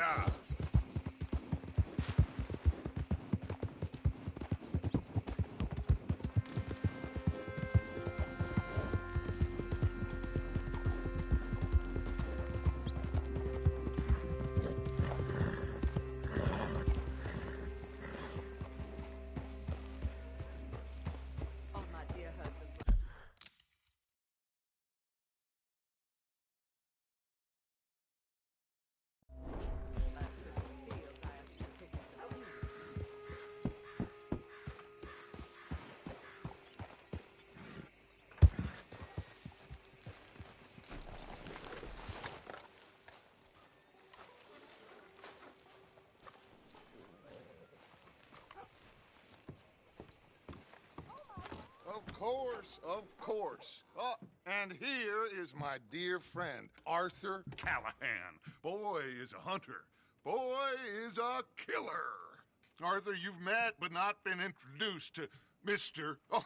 job. Of course. Oh, and here is my dear friend, Arthur Callahan. Boy is a hunter. Boy is a killer. Arthur, you've met but not been introduced to Mr. Oh,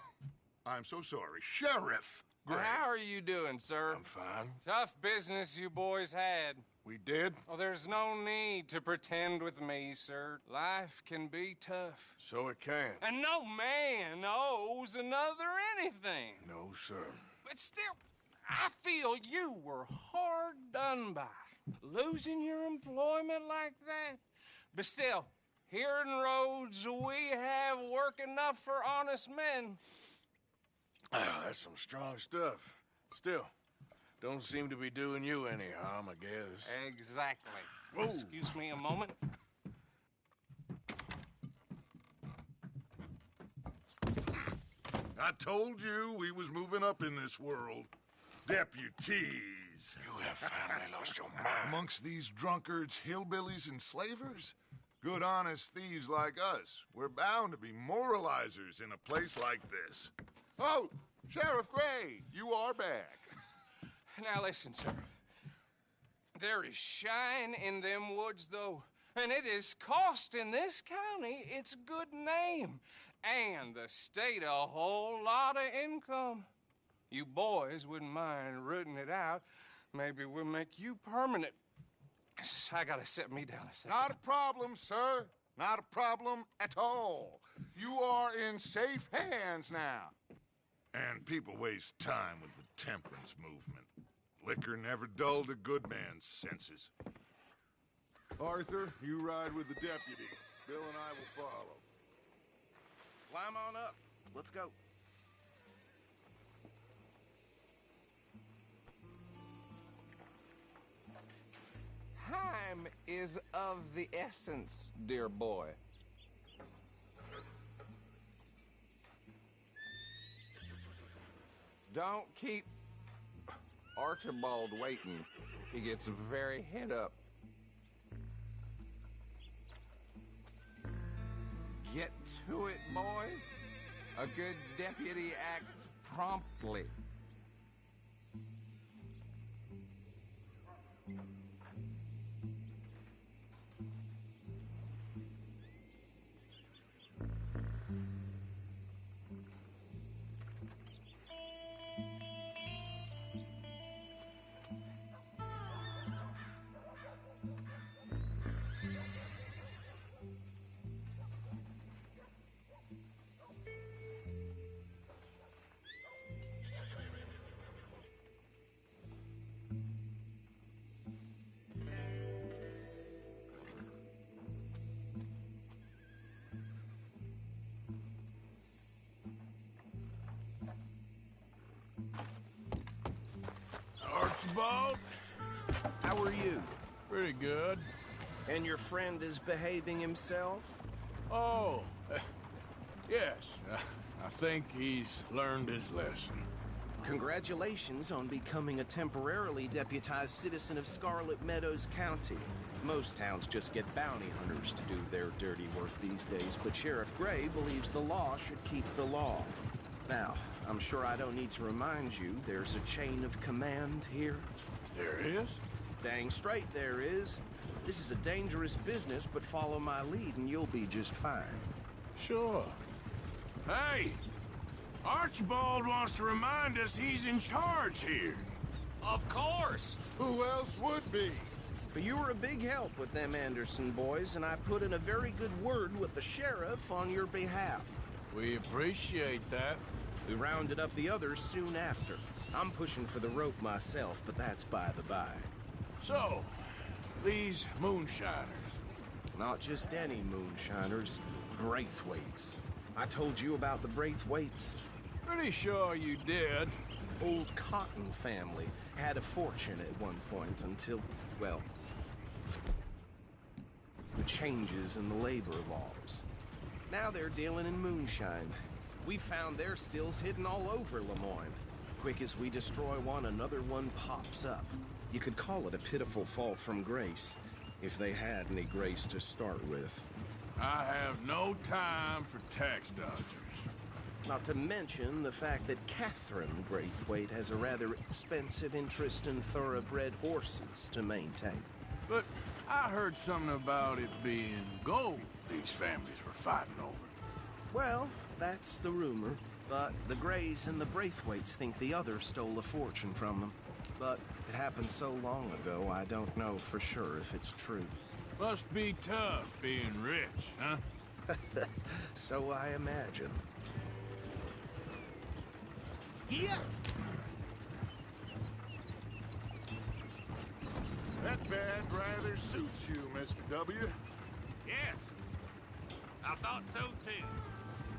I'm so sorry, Sheriff Gray. How are you doing, sir? I'm fine. Tough business you boys had. We did? Oh, there's no need to pretend with me, sir. Life can be tough. So it can. And no man owes another anything. No, sir. But still, I feel you were hard done by. Losing your employment like that. But still, here in Rhodes, we have work enough for honest men. Ah, that's some strong stuff. Still, don't seem to be doing you any harm, I guess. Exactly. Whoa. Excuse me a moment. I told you we was moving up in this world. Deputies. You have finally lost your mind. Amongst these drunkards, hillbillies, and slavers? Good, honest thieves like us. We're bound to be moralizers in a place like this. Oh, Sheriff Gray, you are back. Now listen, sir. There is shine in them woods, though, and it is costing this county its good name and the state a whole lot of income. You boys wouldn't mind rooting it out. Maybe we'll make you permanent. I gotta sit me down a second. Not a problem, sir. Not a problem at all. You are in safe hands now. And people waste time with the temperance movement. Liquor never dulled a good man's senses. Arthur, you ride with the deputy. Bill and I will follow. Climb on up. Let's go. Time is of the essence, dear boy. Don't keep Archibald waiting. He gets very head up. Get to it, boys. A good deputy acts promptly. Archibald? How are you? Pretty good. And your friend is behaving himself? Oh, yes. I think he's learned his lesson. Congratulations on becoming a temporarily deputized citizen of Scarlet Meadows County. Most towns just get bounty hunters to do their dirty work these days, but Sheriff Gray believes the law should keep the law. Now, I'm sure I don't need to remind you, there's a chain of command here. There is? Dang straight there is. This is a dangerous business, but follow my lead and you'll be just fine. Sure. Hey! Archibald wants to remind us he's in charge here. Of course. Who else would be? But you were a big help with them Anderson boys, and I put in a very good word with the sheriff on your behalf. We appreciate that. We rounded up the others soon after. I'm pushing for the rope myself, but that's by the by. So, these moonshiners. Not just any moonshiners, Braithwaites. I told you about the Braithwaites. Pretty sure you did. Old Cotton family had a fortune at one point until, well, the changes in the labor laws. Now they're dealing in moonshine. We found their stills hidden all over Lemoyne. Quick as we destroy one, another one pops up. You could call it a pitiful fall from grace, if they had any grace to start with. I have no time for tax dodgers. Not to mention the fact that Catherine Braithwaite has a rather expensive interest in thoroughbred horses to maintain. But I heard something about it being gold these families were fighting over. Well, that's the rumor. But the Greys and the Braithwaites think the other stole a fortune from them. But it happened so long ago, I don't know for sure if it's true. Must be tough being rich, huh? So I imagine. Yeah! That badge rather suits you, Mr. W. Yes, I thought so too.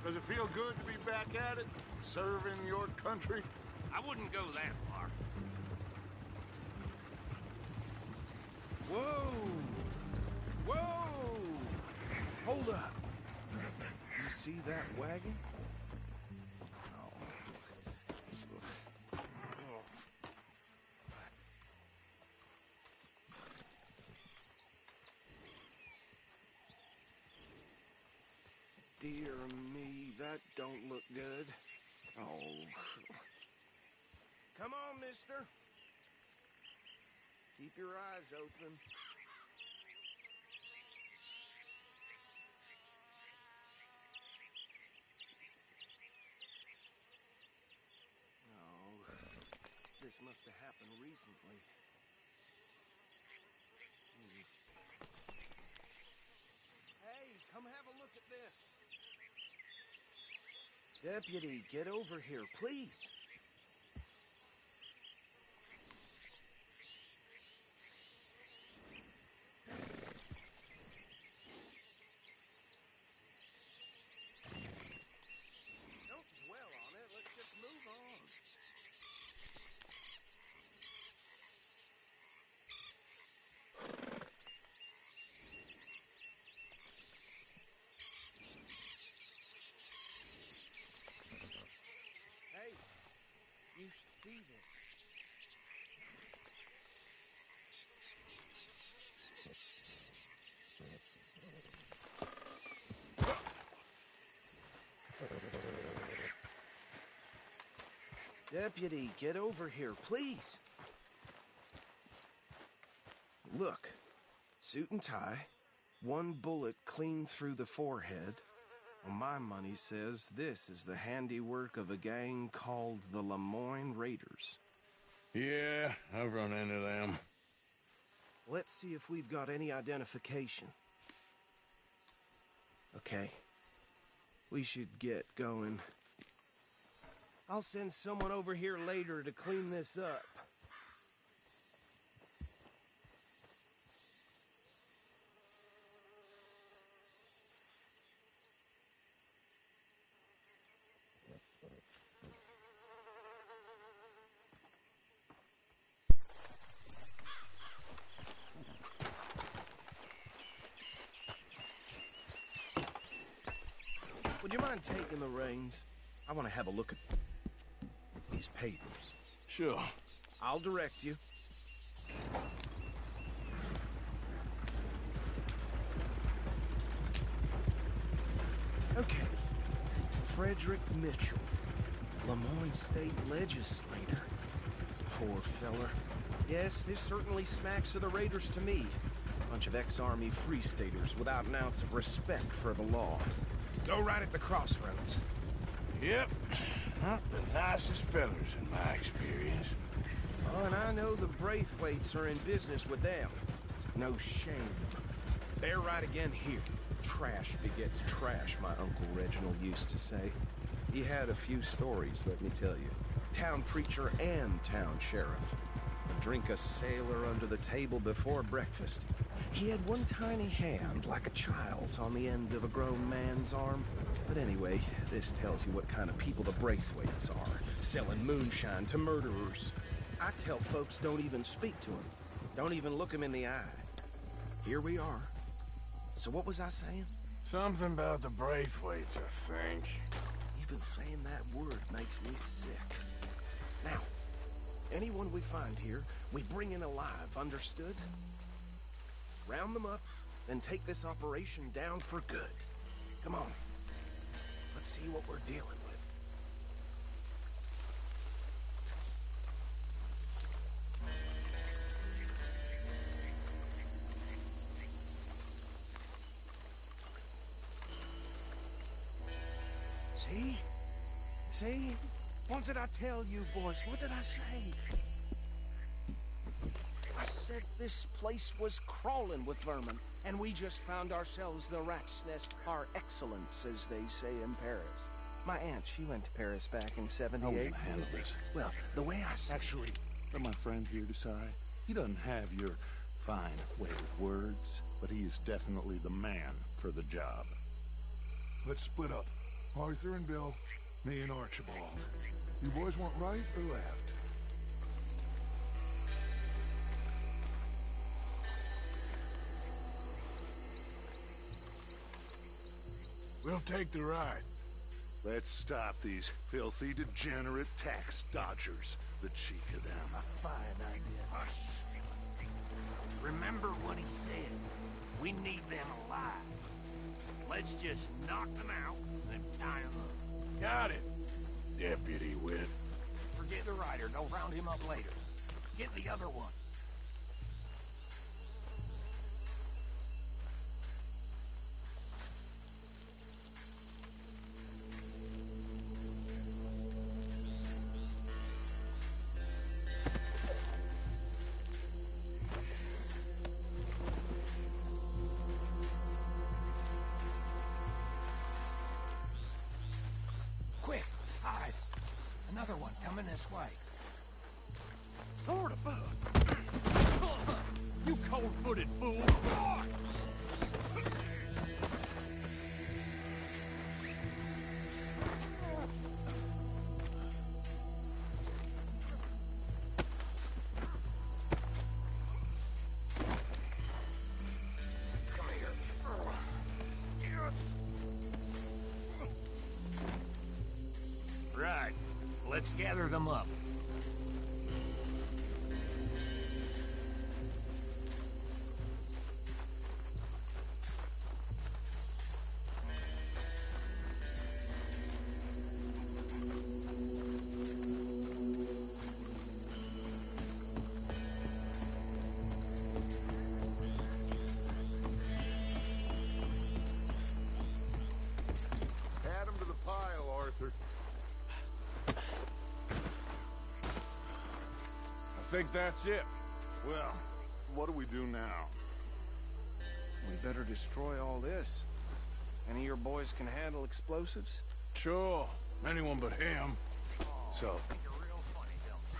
Does it feel good to be back at it, serving your country? I wouldn't go that far. Whoa! Whoa! Hold up. You see that wagon? Dear me, that don't look good. Oh. Come on, mister. Keep your eyes open. No. This must have happened recently. Hey, come have a look at this. Deputy, get over here, please. Don't dwell on it. Let's just move on. Hey, you should see this. Deputy, get over here, please. Look, suit and tie, one bullet clean through the forehead. Well, my money says this is the handiwork of a gang called the Lemoyne Raiders. Yeah, I've run into them. Let's see if we've got any identification. Okay. We should get going. I'll send someone over here later to clean this up. Would you mind taking the reins? I want to have a look at these papers. Sure. I'll direct you. Okay. Frederick Mitchell, Lemoyne State Legislator. Poor feller. Yes, this certainly smacks of the Raiders to me. Bunch of ex-Army Free Staters without an ounce of respect for the law. Go right at the crossroads. Yep. Not the nicest fellers in my experience. Oh, and I know the Braithwaites are in business with them. No shame. They're right again here. Trash begets trash, my Uncle Reginald used to say. He had a few stories, let me tell you. Town preacher and town sheriff. Drink a sailor under the table before breakfast. He had one tiny hand, like a child's, on the end of a grown man's arm. But anyway, this tells you what kind of people the Braithwaites are, selling moonshine to murderers. I tell folks don't even speak to them. Don't even look them in the eye. Here we are. So what was I saying? Something about the Braithwaites, I think. Even saying that word makes me sick. Now, anyone we find here, we bring in alive, understood? Round them up, then take this operation down for good. Come on. Let's see what we're dealing with. See? See? What did I tell you, boys? What did I say? I said this place was crawling with vermin, and we just found ourselves the rat's nest par excellence, as they say in Paris. My aunt, she went to Paris back in '78. How will you handle this? Well, the way I see Actually, let my friend here decide. He doesn't have your fine way with words, but he is definitely the man for the job. Let's split up. Arthur and Bill, me and Archibald. You boys want right or left? We'll take the ride. Let's stop these filthy, degenerate tax dodgers. The cheek of them. A fine idea. Hush. Remember what he said. We need them alive. Let's just knock them out and tie them up. Got it, Deputy Witt. Forget the rider. Don't round him up later. Get the other one. Quick, hide. Another one coming this way. Lord above. You cold-footed fool! Come here. Right. Let's gather them up. Add 'em to the pile, Arthur. I think that's it. Well, what do we do now? We better destroy all this. Any of your boys can handle explosives? Sure, anyone but him. So,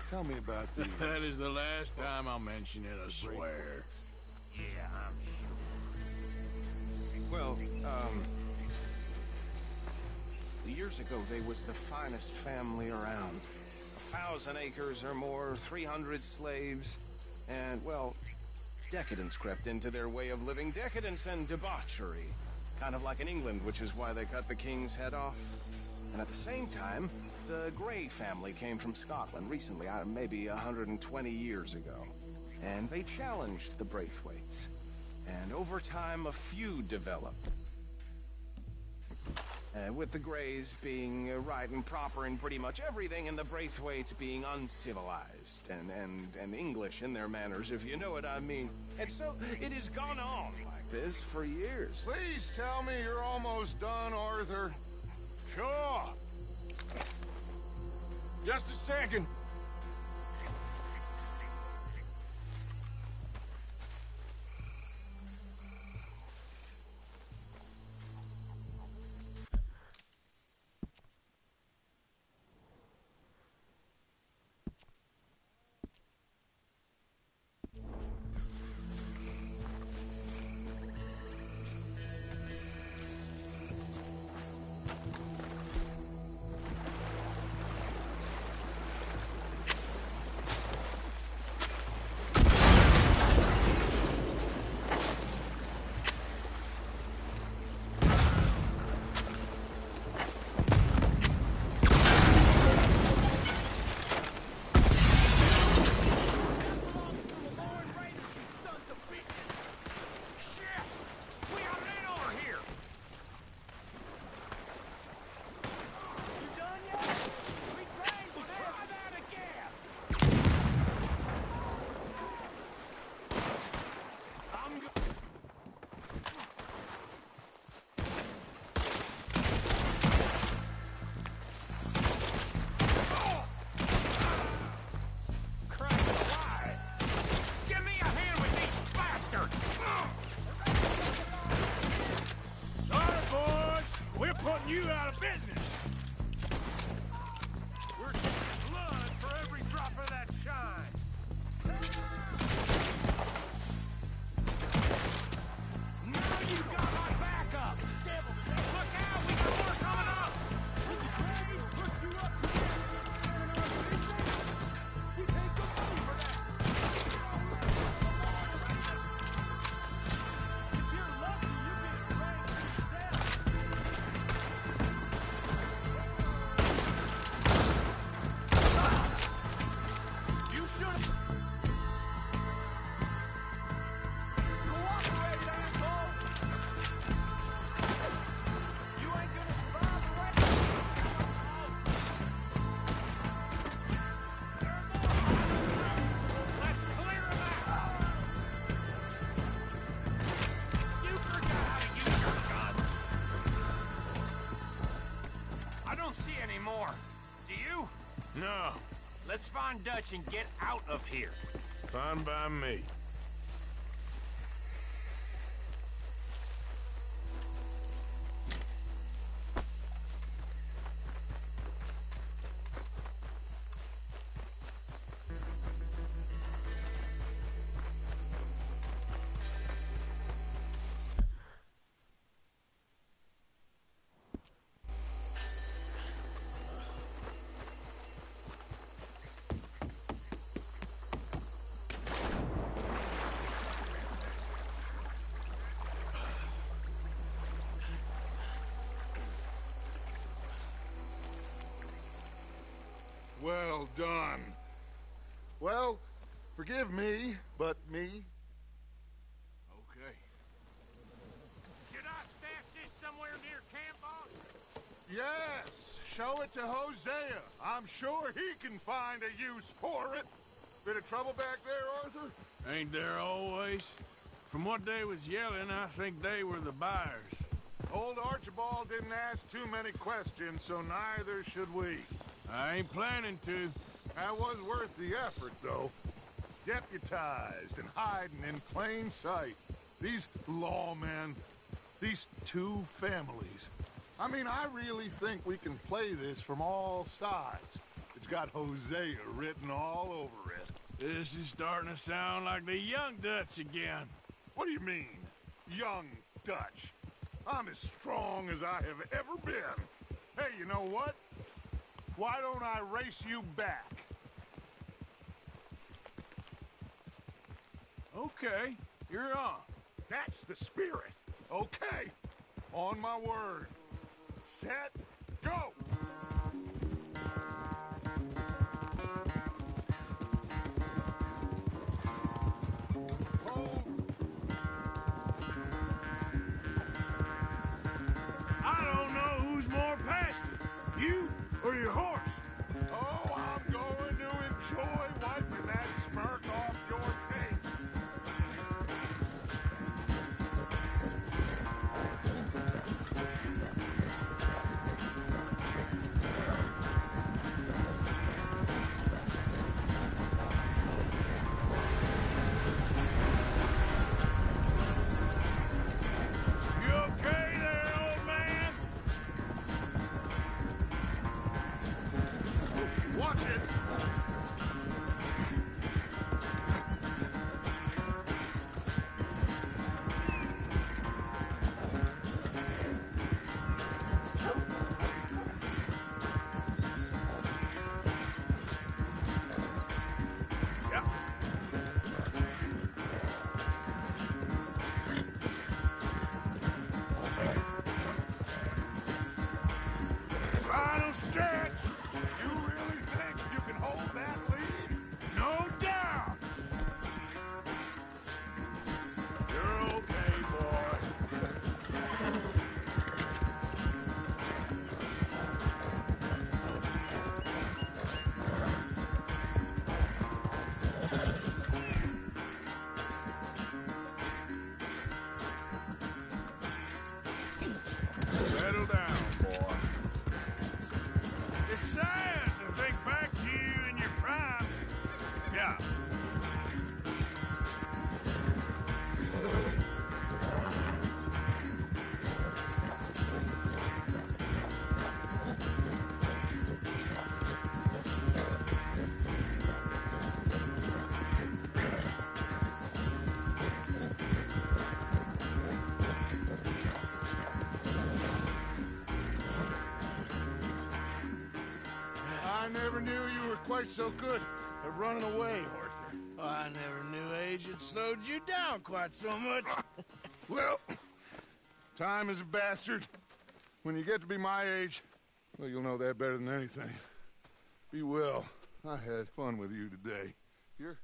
tell me about the... That is the last time I'll mention it, I swear. Yeah, I'm sure. Well, years ago, they was the finest family around. 1,000 acres or more, 300 slaves, and, well, decadence crept into their way of living. Decadence and debauchery. Kind of like in England, which is why they cut the king's head off. And at the same time, the Grey family came from Scotland recently, maybe 120 years ago. And they challenged the Braithwaites. And over time, a feud developed. With the Greys being right and proper in pretty much everything, and the Braithwaites being uncivilized and English in their manners, if you know what I mean. And so it has gone on like this for years. Please tell me you're almost done, Arthur. Sure. Just a second. No. Let's find Dutch and get out of here. Fine by me. Well done. Well, forgive me, but me. Okay. Should I stash this somewhere near camp, boss? Yes, show it to Hosea. I'm sure he can find a use for it. Bit of trouble back there, Arthur? Ain't there always? From what they was yelling, I think they were the buyers. Old Archibald didn't ask too many questions, so neither should we. I ain't planning to. That was worth the effort, though. Deputized and hiding in plain sight. These lawmen, these two families. I mean, I really think we can play this from all sides. It's got Hosea written all over it. This is starting to sound like the young Dutch again. What do you mean, young Dutch? I'm as strong as I have ever been. Hey, you know what? Why don't I race you back? Okay, you're on. That's the spirit. Okay. On my word. Set, go! Hold. I don't know who's more past it, you or your horse. Oh, I'm going to enjoy wiping that smirk off your face. You okay there, old man? Watch it. Yep. Final stretch. You really think you can hold that lead? No doubt. You're okay, boy. Settle down, boy. It's sad to think back to you in your prime. Yeah. I never knew you were quite so good at running away, Arthur. I never knew age had slowed you down quite so much. Well, time is a bastard. When you get to be my age, well, you'll know that better than anything. Be well. I had fun with you today. Here?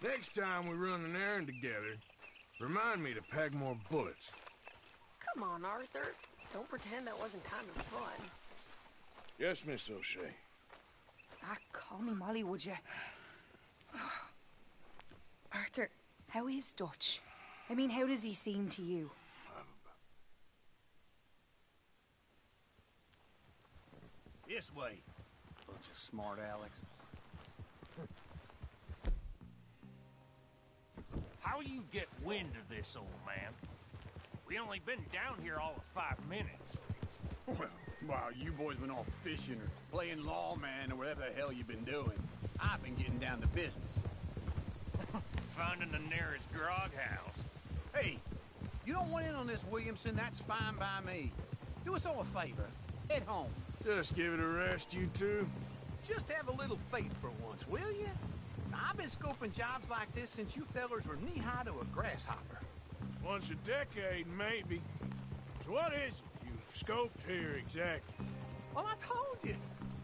Next time we run an errand together, remind me to pack more bullets. Come on, Arthur. Don't pretend that wasn't kind of fun. Yes, Miss O'Shea. Ah, call me Molly, would you? Arthur, how is Dutch? I mean, how does he seem to you? This way. Bunch of smart Alex. How you get wind of this, old man? We only been down here all of 5 minutes. Well, while you boys been off fishing or playing lawman or whatever the hell you've been doing, I've been getting down to business. Finding the nearest grog house. Hey, you don't want in on this, Williamson, that's fine by me. Do us all a favor. Head home. Just give it a rest, you two. Just have a little faith for once, will you? I've been scoping jobs like this since you fellers were knee-high to a grasshopper. Once a decade, maybe. So what is it you've scoped here exactly? Well, I told you.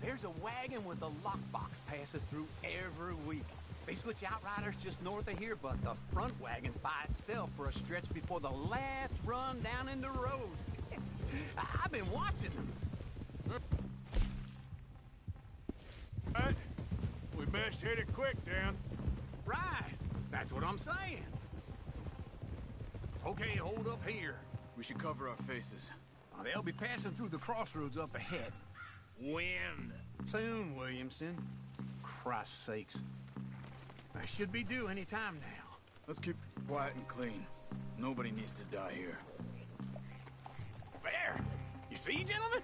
There's a wagon with a lockbox passes through every week. They switch outriders just north of here, but the front wagon's by itself for a stretch before the last run down into Rose. I've been watching them. Right. We best hit it quick, Dan. Right. That's what I'm saying. Okay, hold up here. We should cover our faces. They'll be passing through the crossroads up ahead. When? Soon, Williamson. Christ's sakes. I should be due any time now. Let's keep it quiet and clean. Nobody needs to die here. There! You see, gentlemen?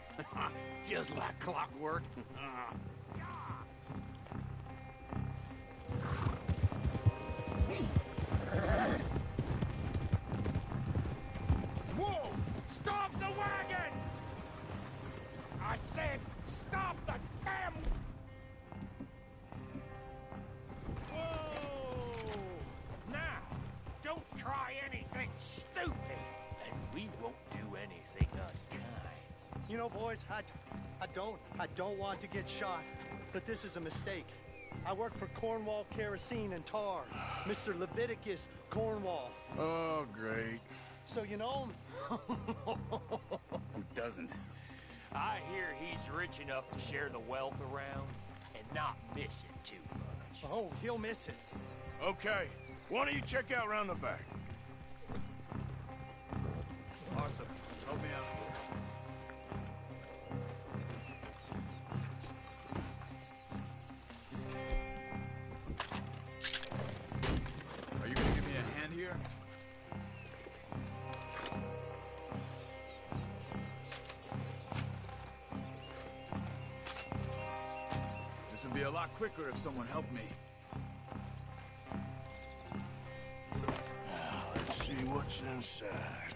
Just like clockwork. Whoa! Stop the wagon! I said stop the damn... Whoa! Now, don't try anything stupid, and we won't do anything unkind. You know, boys, I don't want to get shot, but this is a mistake. I work for Cornwall Kerosene and Tar, Mr. Leviticus Cornwall. Oh, great. So you know him? Who doesn't? I hear he's rich enough to share the wealth around and not miss it too much. Oh, he'll miss it. Okay. Why don't you check out round the back? Arthur, help me out here. Are you gonna give me a hand here? This would be a lot quicker if someone helped me. Let's see what's inside.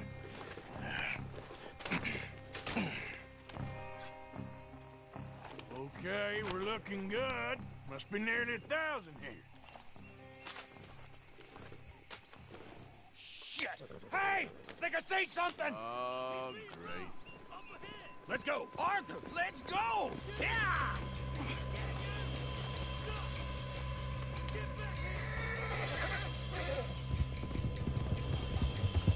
Okay, we're looking good. Must be nearly 1,000 here. Shit! Hey! Think I see something! Oh, great. Let's go! Arthur, let's go! Yeah!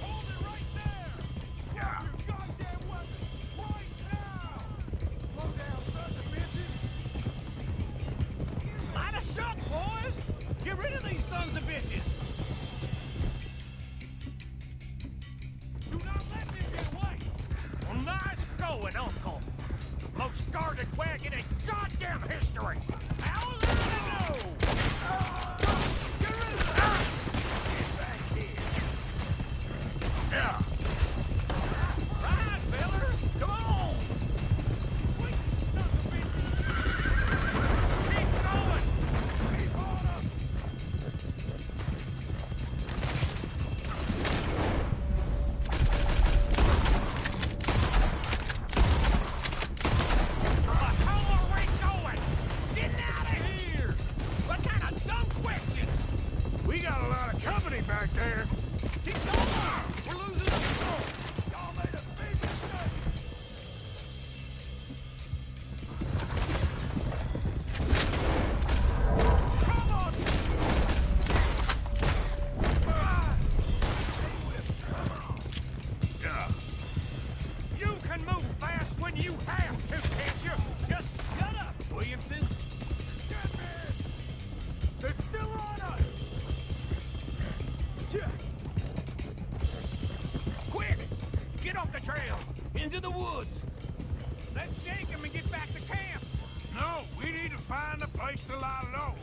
Hold it right there! Yeah! Your goddamn weapon! Right now! Slow down, sons of bitches! Light a shot, boys! Get rid of these sons of bitches! Do not let them get away! Well, nice going, Uncle! Most guarded wagon in God Quick! Get off the trail! Into the woods! Let's shake him and get back to camp! No, we need to find a place to lie low.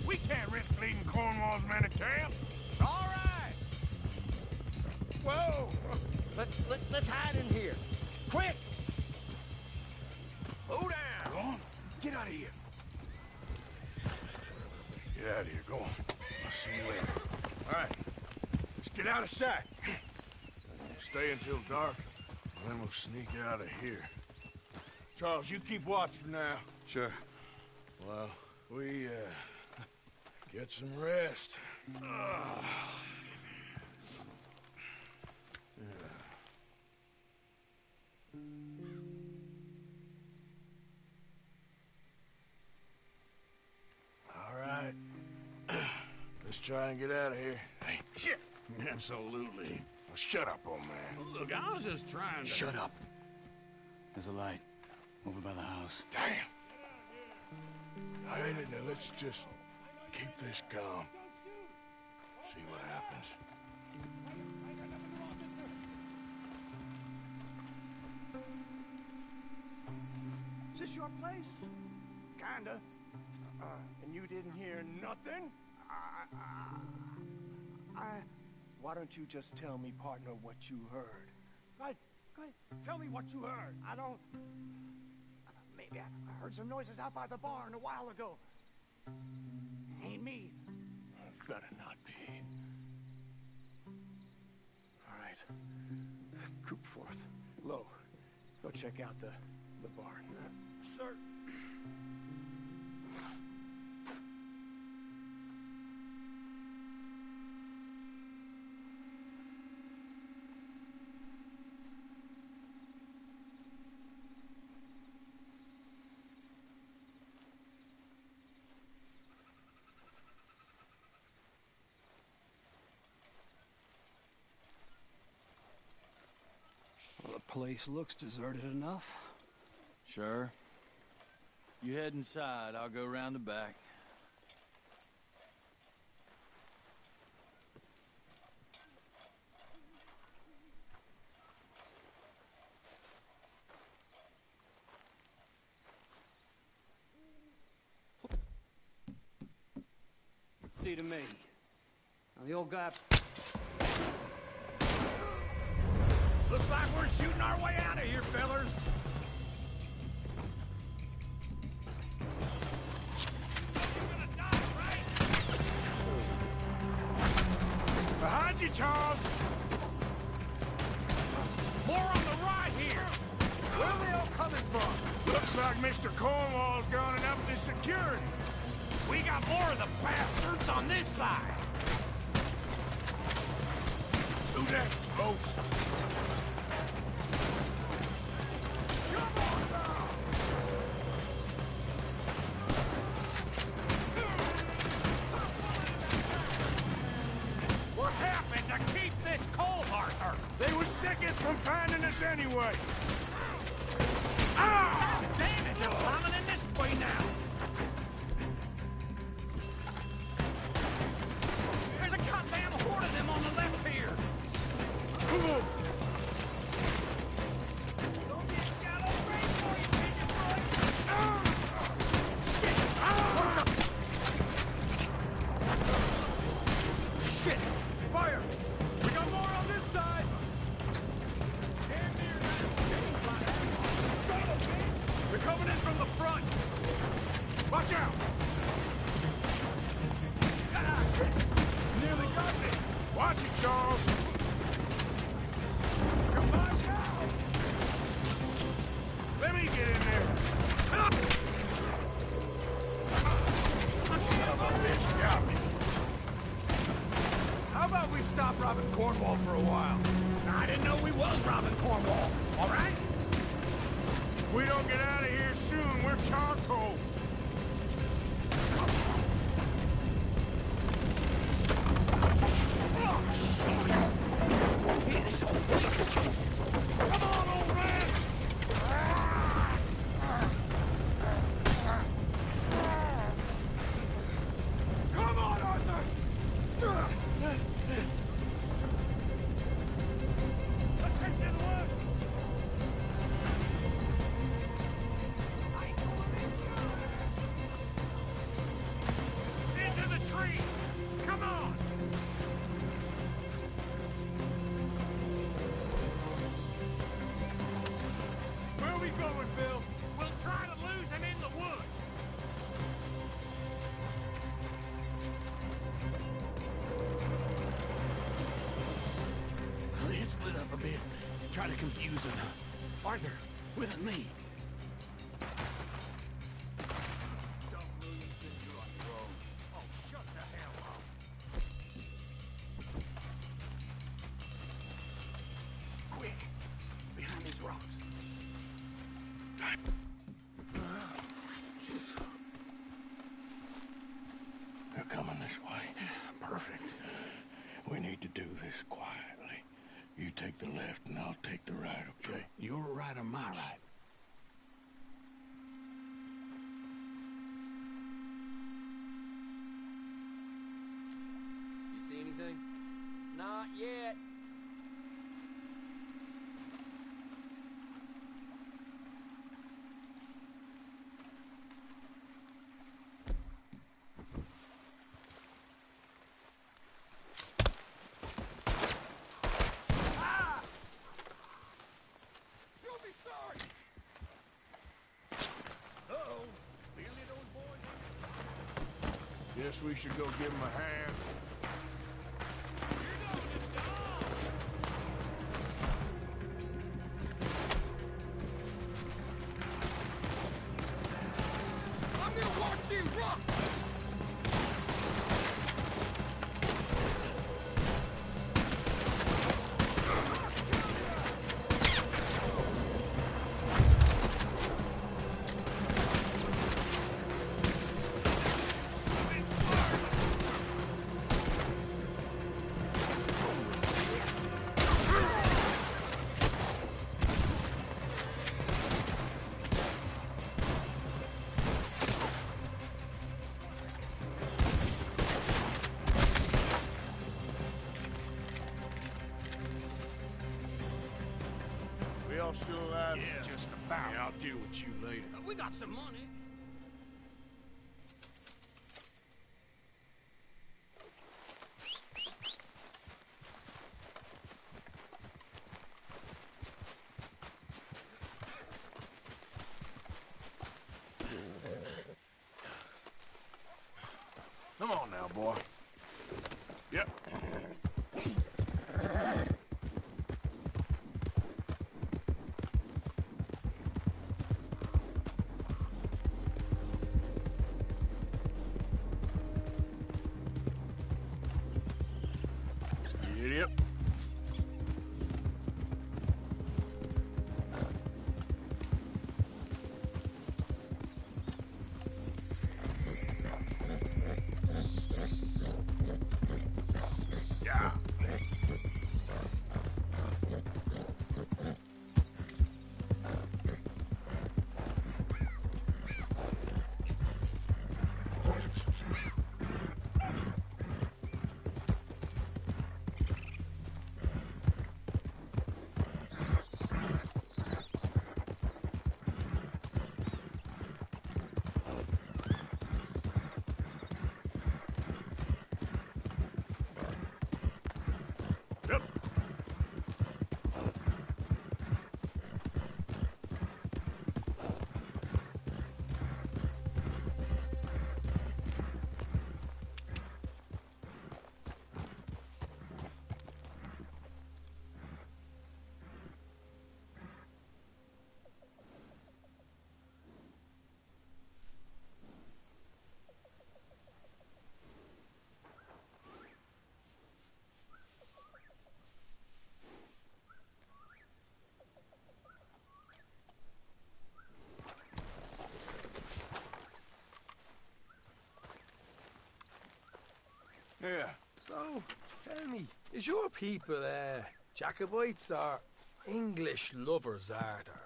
We can't risk leading Cornwall's men to camp. All right! Whoa! Let's hide in here. Quick! Slow down! Go on. Get out of here. Get out of here. Go on. I'll see you later. All right. Let's get out of sight. Stay until dark, and then we'll sneak out of here. Charles, you keep watch for now. Sure. Well, we, get some rest. All right. Let's try and get out of here. Hey, shit! Absolutely. Well, shut up, old man. Look, I was just trying to... Shut up. There's a light over by the house. Damn! All right, now let's just keep this calm. See what happens. Is this your place? Kinda. And you didn't hear nothing? Why don't you just tell me, partner, what you heard? Go ahead. Tell me what you heard. I don't... Maybe I heard some noises out by the barn a while ago. Ain't me. Better not be. All right. Group forth. Low. Go check out the barn. Sir. Well, the place looks deserted enough. Sure. You head inside, I'll go round the back. See to me. Now, the old guy... Looks like we're shooting our way out of here, fellers. Behind you, Charles! More on the right here. Where are they all coming from? Looks like Mr. Cornwall's gone and upped his security. We got more of the bastards on this side. Do that close. What happened to keep this cold, Arthur? They were seconds from finding us anyway. Ah! Damn it, they're coming in this way now. There's a goddamn horde of them on the left here. Move! Don't get shallow range for you, pigeon boy. Shit! Fire! We got more on this side! They're coming in from the front! Watch out! Nearly got me! Watch it, Charles! Come on down! Let me get in there! Son of a bitch got me! How about we stop robbing Cornwall for a while? I didn't know we was robbing Cornwall. All right? If we don't get out of here soon, we're charcoal. Man, this whole place is crazy. Come on, old man! Come on, Arthur! you going, Bill? We'll try to lose him in the woods. Let's split up a bit. Try to confuse him. Arthur, with me. Don't move since you're on your own. Oh, shut the hell up. Quick, behind these rocks. They're coming this way. Perfect. We need to do this quietly. You take the left and I'll take the right, okay? Your right or my right? You see anything? Not yet. Guess we should go give him a hand. I'm gonna watch you rock! We all still alive? Yeah, just about. Yeah, I'll deal with you later. We got some money. Come on now, boy. Yep. Idiot. Yeah. Yep. Yeah. So, tell me, is your people, Jacobites or English lovers, Arthur?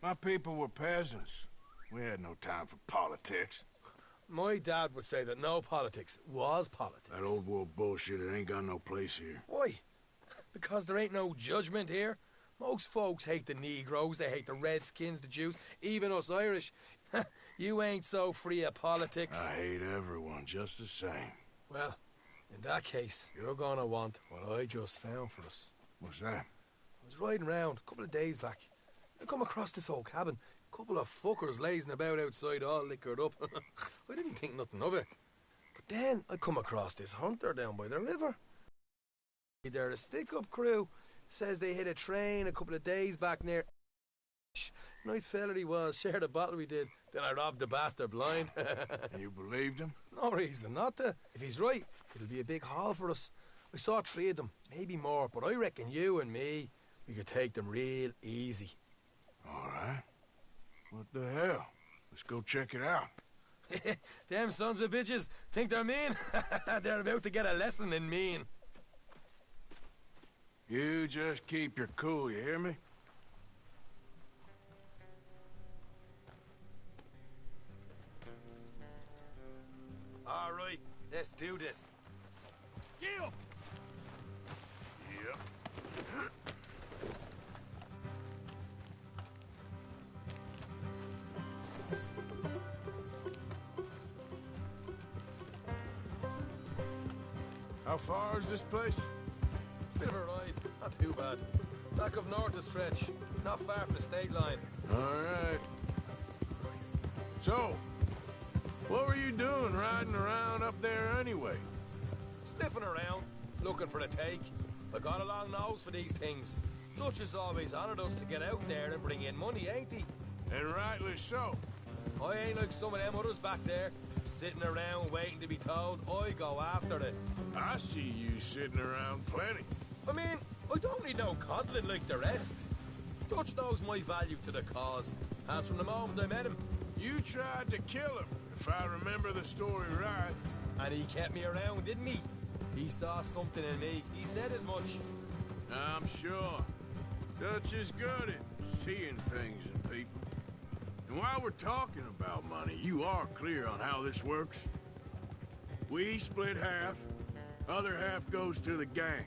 My people were peasants. We had no time for politics. My dad would say that no politics was politics. That old world bullshit, it ain't got no place here. Why? Because there ain't no judgment here. Most folks hate the Negroes, they hate the Redskins, the Jews, even us Irish. You ain't so free of politics. I hate everyone just the same. Well, in that case, you're gonna want what I just found for us. What's that? I was riding around a couple of days back. I come across this old cabin. Couple of fuckers lazing about outside all liquored up. I didn't think nothing of it. But then I come across this hunter down by the river. They're a stick-up crew. Says they hit a train a couple of days back near... Nice fella he was. Shared a bottle we did. Then I robbed the bastard blind. You believed him? No reason not to. If he's right, it'll be a big haul for us. I saw 3 of them, maybe more, but I reckon you and me, we could take them real easy. All right. What the hell? Let's go check it out. Them sons of bitches think they're mean. They're about to get a lesson in mean. You just keep your cool, you hear me? All right, let's do this. Gil! Yep. How far is this place? It's a bit of a ride, not too bad. Back up north a stretch, not far from the state line. All right. So, what were you doing riding around up there anyway? Sniffing around, looking for a take. I got a long nose for these things. Dutch has always honoured us to get out there and bring in money, ain't he? And rightly so. I ain't like some of them others back there, sitting around waiting to be told. I go after it. I see you sitting around plenty. I mean, I don't need no coddling like the rest. Dutch knows my value to the cause, as from the moment I met him. You tried to kill him, if I remember the story right. And he kept me around, didn't he? He saw something in me. He said as much. I'm sure. Dutch is good at seeing things in people. And while we're talking about money, you are clear on how this works? We split half, other half goes to the gang.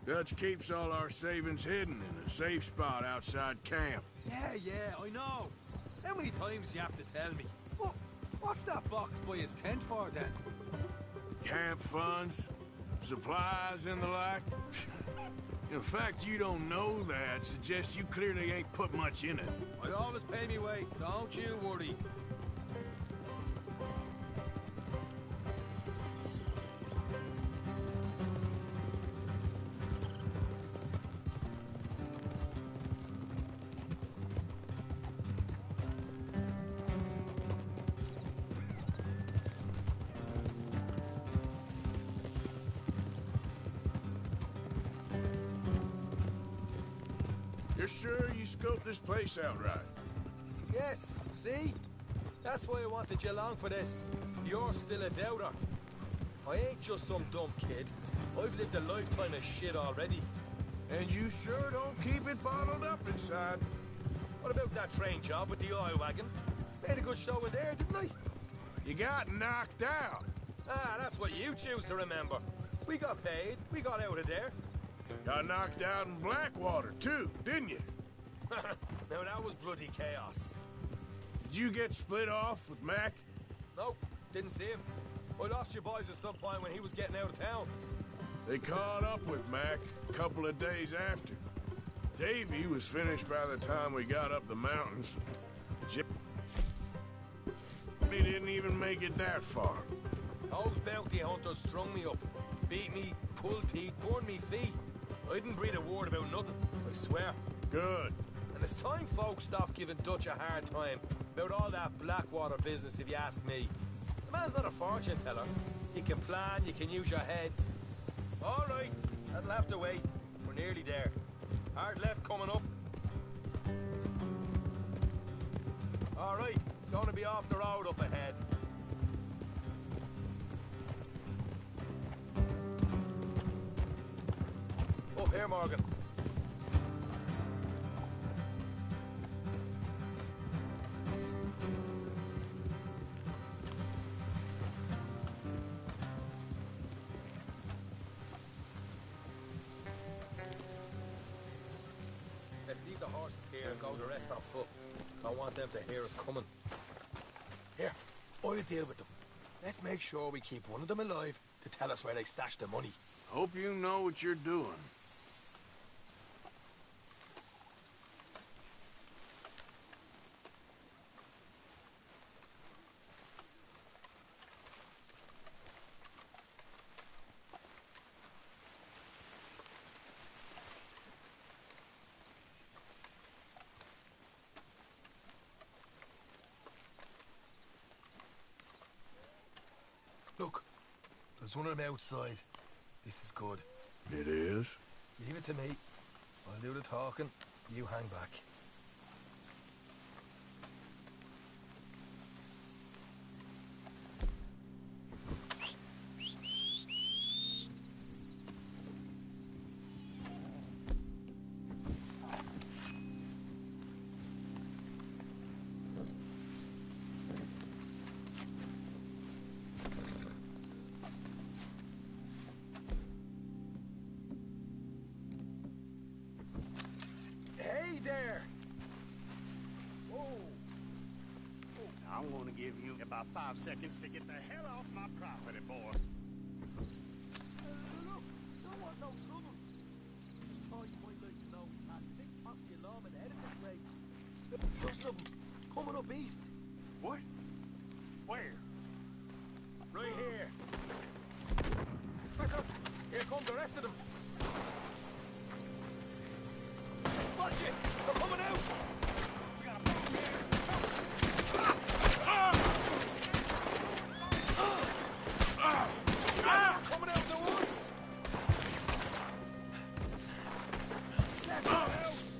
Dutch keeps all our savings hidden in a safe spot outside camp. Yeah, I know. How many times you have to tell me? What's that box by his tent for, then? Camp funds, supplies, and the like. The fact you don't know that suggests you clearly ain't put much in it. I always pay me way, don't you worry. You're sure you scoped this place out right? Yes, see? That's why I wanted you along for this. You're still a doubter. I ain't just some dumb kid. I've lived a lifetime of shit already. And you sure don't keep it bottled up inside. What about that train job with the oil wagon? Made a good show in there, didn't I? You got knocked out. Ah, that's what you choose to remember. We got paid. We got out of there. Got knocked out in Blackwater, too, didn't you? Now, that was bloody chaos. Did you get split off with Mac? Nope, didn't see him. I lost your boys at some point when he was getting out of town. They caught up with Mac a couple of days after. Davy was finished by the time we got up the mountains. He didn't even make it that far. Those bounty hunters strung me up, beat me, pulled teeth, burned me feet. I didn't breathe a word about nothing, I swear. Good. And it's time folks stop giving Dutch a hard time about all that Blackwater business, if you ask me. The man's not a fortune teller. You can plan, you can use your head. All right, that'll have to wait. We're nearly there. Hard left coming up. All right, it's going to be off the road up ahead. Up here, Morgan. Let's leave the horses here and go the rest on foot. Don't want them to hear us coming. Here, I'll deal with them. Let's make sure we keep one of them alive to tell us where they stashed the money. Hope you know what you're doing. There's one of them outside. This is good. It is? Leave it to me. I'll do the talking. You hang back. Hey there! Whoa! I'm gonna give you about 5 seconds to get the hell off my property, boy. Look, don't want no trouble. Just thought you might like to know I think possibly alarm and headed this way. Most of them coming up east. What? Where? Right here. Back up. Here come the rest of them. Watch it! They're coming out! We got a bomb here. Coming out of the woods! That's the house!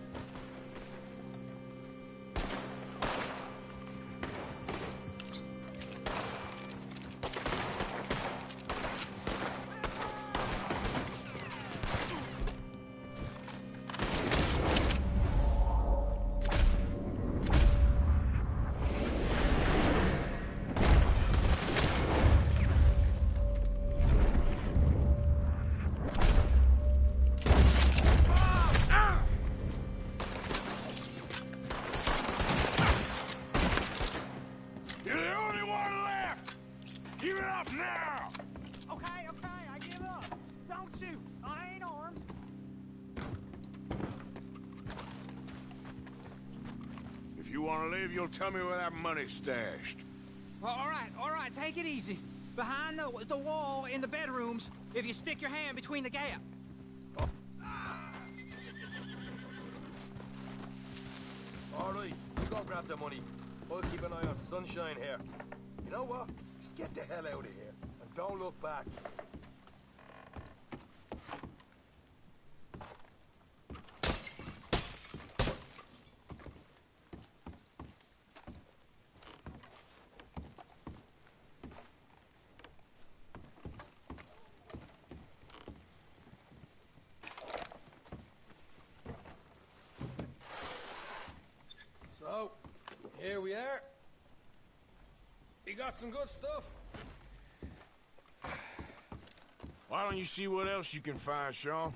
You're the only one left! Give it up now! Okay, I give up. Don't shoot. I ain't armed. If you want to leave, you'll tell me where that money's stashed. Well, all right, take it easy. Behind the wall in the bedrooms, if you stick your hand between the gap. All right, you go grab the money. I'll keep an eye on Sunshine here. You know what? Just get the hell out of here and don't look back. So, here we are. You got some good stuff. Why don't you see what else you can find, Sean?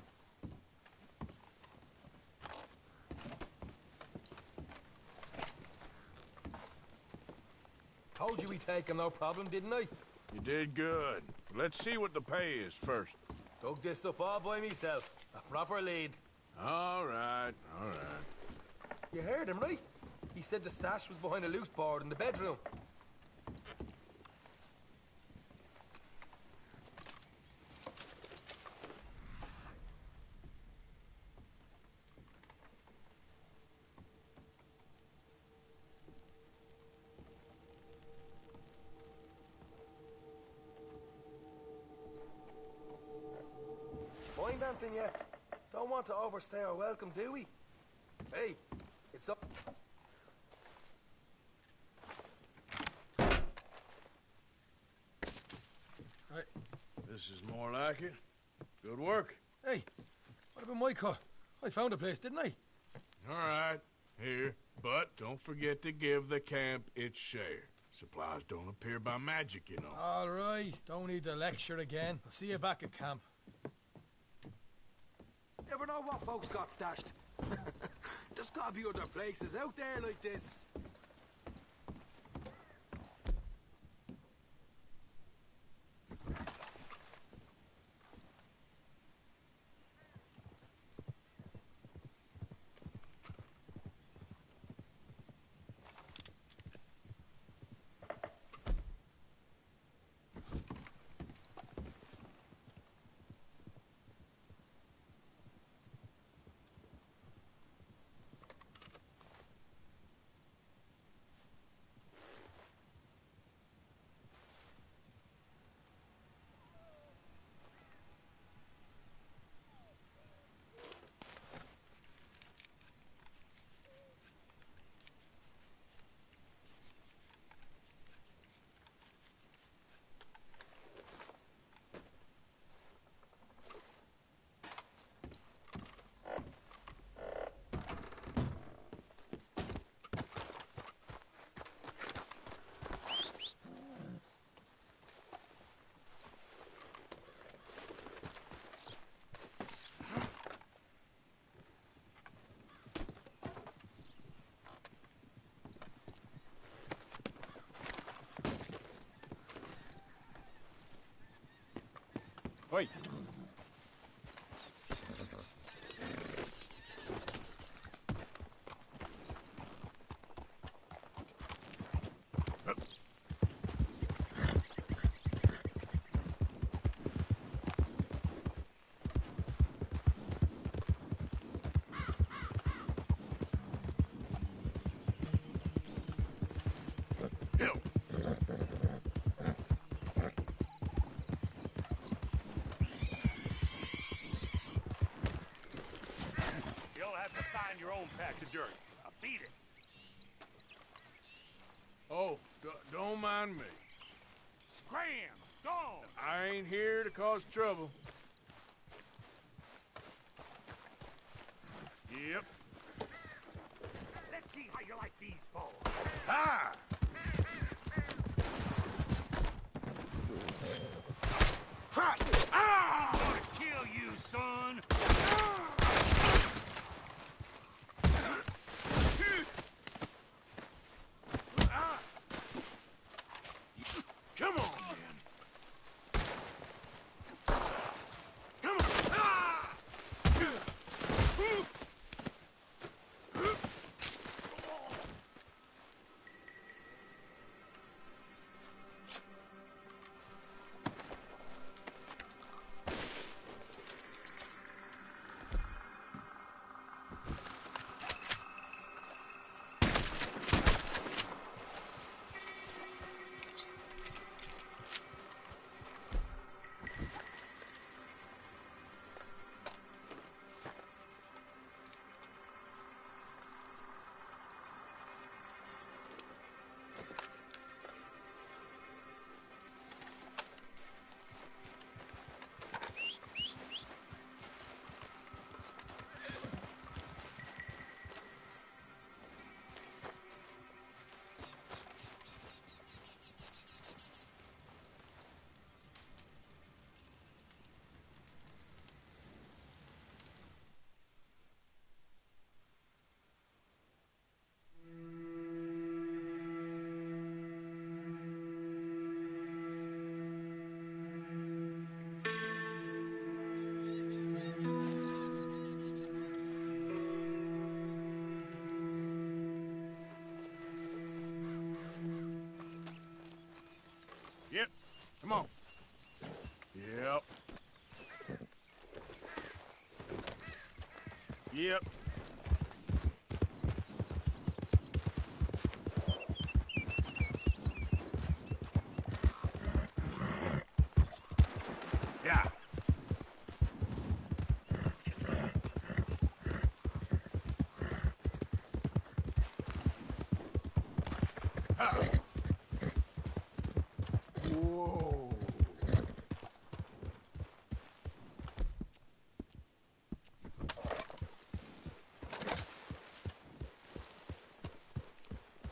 Told you we'd take him, no problem, didn't I? You did good. Let's see what the pay is first. Dug this up all by myself. A proper lead. All right, all right. You heard him, right? He said the stash was behind a loose board in the bedroom. Find anything yet? Don't want to overstay our welcome, do we? Hey, it's up. Right. This is more like it. Good work. Hey, what about my car? I found a place, didn't I? All right. Here. But don't forget to give the camp its share. Supplies don't appear by magic, you know. All right. Don't need to lecture again. I'll see you back at camp. Never know what folks got stashed. There's gotta be other places out there like this. Wait. You'll have to find your own patch of dirt. Now beat it. Oh, don't mind me. Scram! Go! I ain't here to cause trouble. Yep. Let's see how you like these balls. Ha! I'm gonna kill you, son! Come on, then. Come on. Yep. Come on. Yep. Yep. Yeah. Whoa.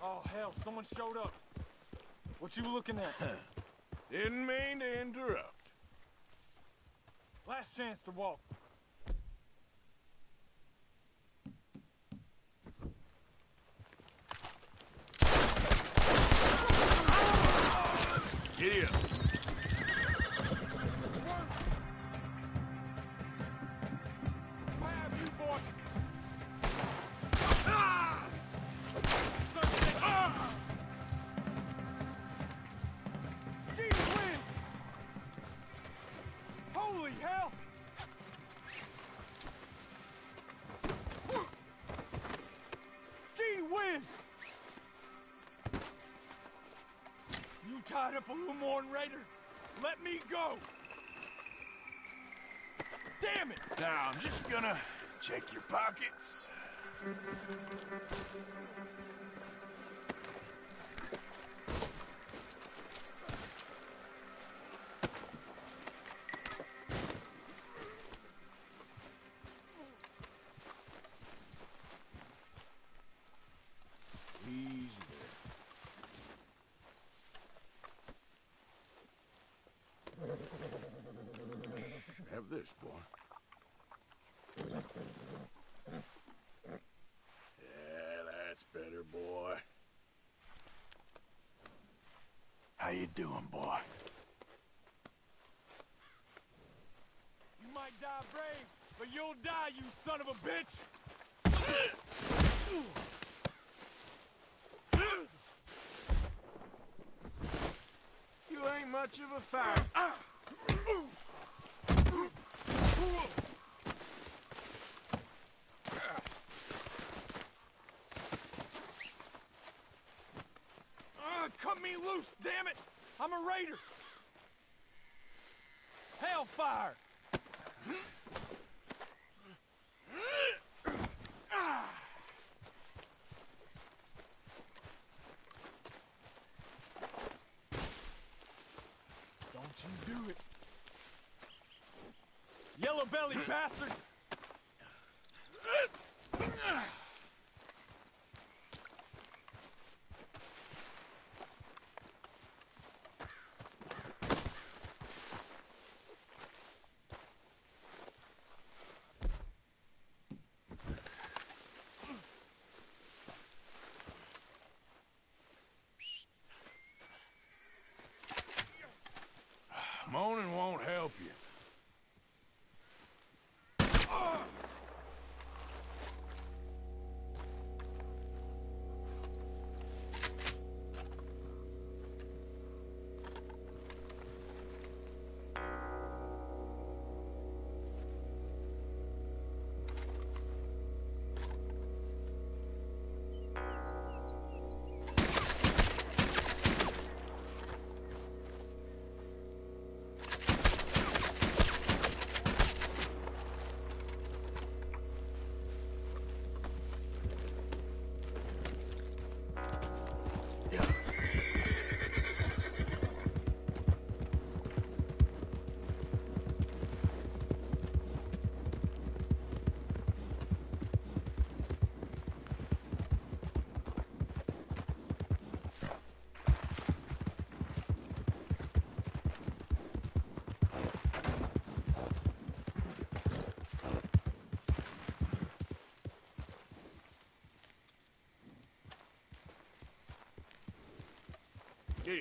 Oh, hell, someone showed up. What you looking at? Didn't mean to interrupt. Last chance to walk. Giddy up. Grab you, boy. Gee whiz! Holy hell! Gee whiz! You tied up a little more than Raider? Let me go! Damn it! Now, I'm just gonna check your pockets. Easy there. Have this, boy. Yeah, that's better, boy. How you doing, boy? but you'll die, you son of a bitch! You ain't much of a fighter. Cut me loose, damn it! I'm a raider! Hellfire! Don't you do it. Yellow belly bastard! Moaning won't help you. Yeah.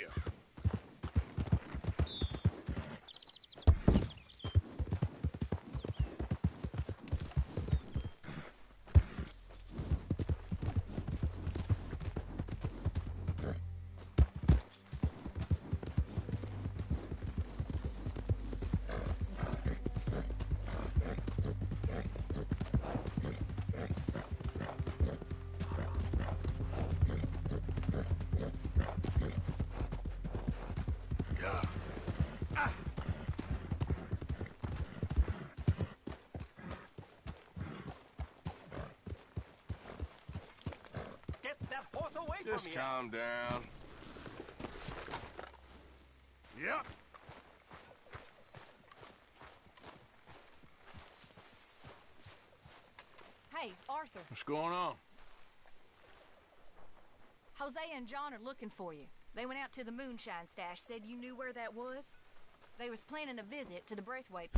Get that horse away Just from me! calm down. Yep. Hey, Arthur. What's going on? Jose and John are looking for you. They went out to the moonshine stash, said you knew where that was. They was planning a visit to the Braithwaite.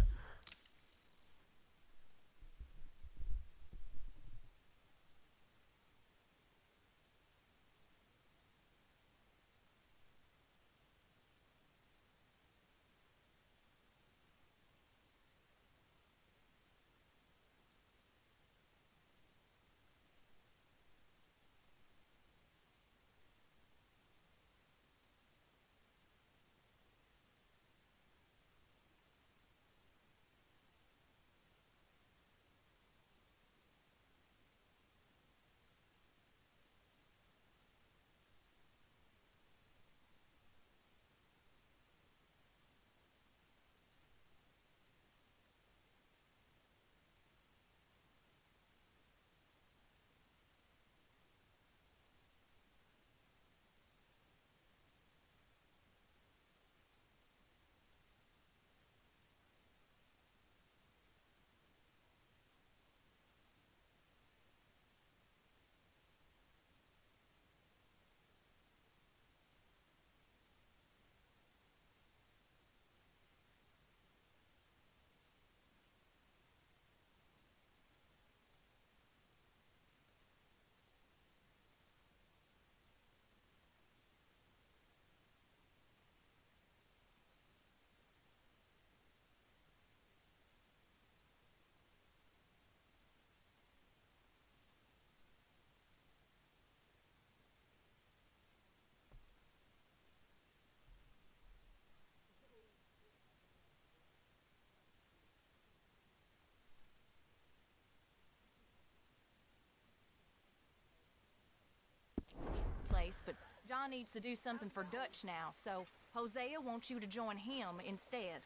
but John needs to do something for Dutch now, so Hosea wants you to join him instead.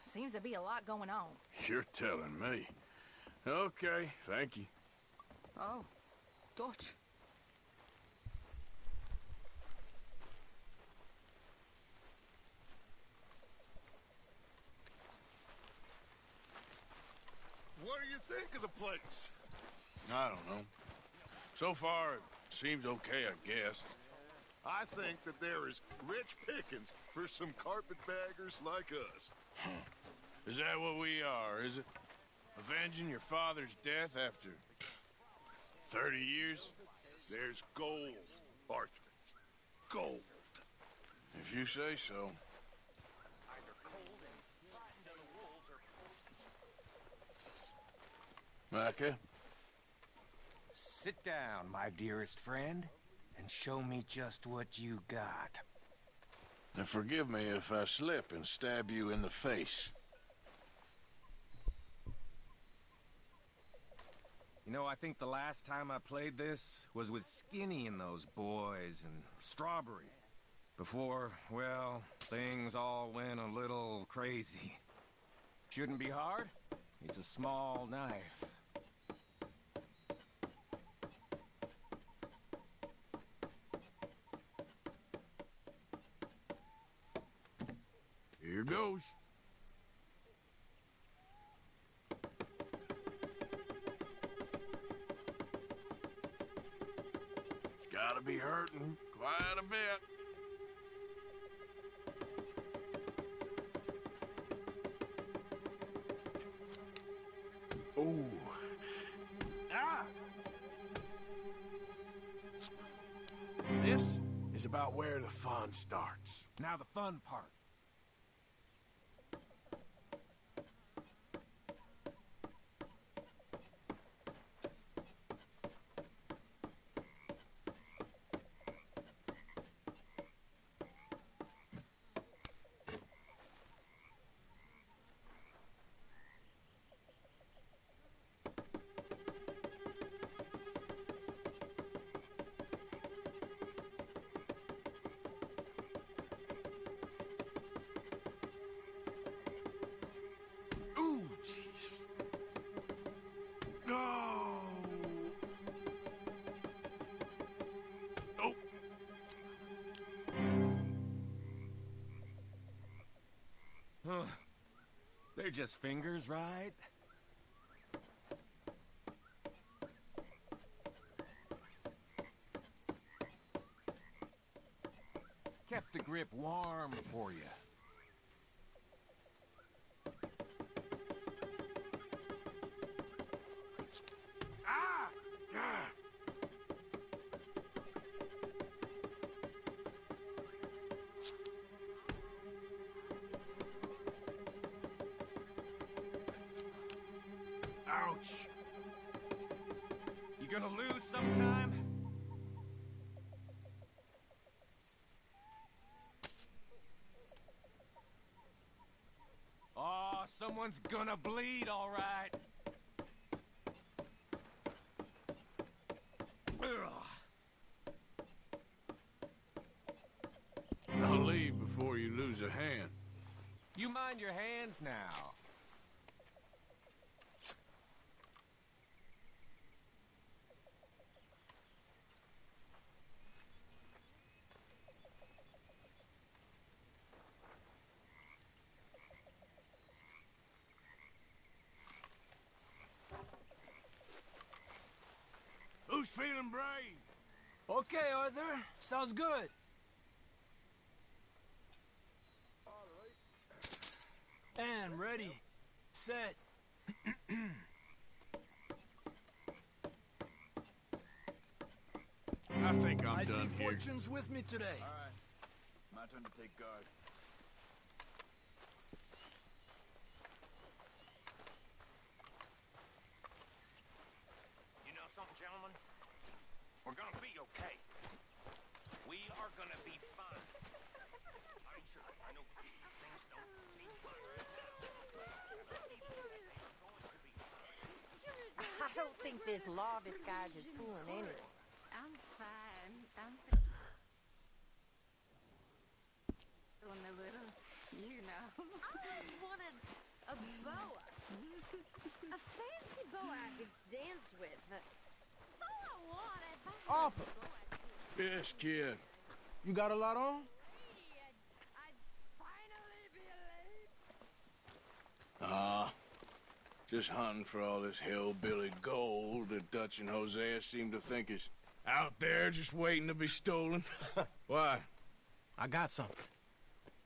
Seems to be a lot going on. You're telling me. Okay, thank you. Oh, Dutch. What do you think of the place? I don't know. So far, it seems okay, I guess. I think that there is rich pickings for some carpetbaggers like us. Is that what we are, is it? Avenging your father's death after 30 years? There's gold, Arthur. Gold. If you say so. Micah? Sit down, my dearest friend, and show me just what you got. Now forgive me if I slip and stab you in the face. You know, I think the last time I played this was with Skinny and those boys and Strawberry. Before, well, things all went a little crazy. Shouldn't be hard. It's a small knife. Here goes. It's gotta be hurting quite a bit. Ooh. Ah! This is about where the fun starts. Now the fun part. They're just fingers, right? Kept the grip warm for you. Ah! Ouch. You gonna lose sometime? Oh, someone's gonna bleed, all right. I'll leave before you lose a hand. You mind your hands now. Who's feeling brave? Okay, Arthur. Sounds good. And ready, set. I think I'm I done see here. fortune's with me today. All right. My turn to take guard. You know something, gentlemen? We're gonna be okay. We are gonna be fine. I ain't sure. I know things don't seem fine right now, but they are going to be fine. I don't think this law disguise is fooling anyone. I'm fine. just wanted a boa. A fancy boa I could dance with. That's all I wanted. Arthur! Yes, kid. You got a lot on? I'd finally be alive. Just hunting for all this hillbilly gold that Dutch and Hosea seem to think is out there just waiting to be stolen. Why? I got something.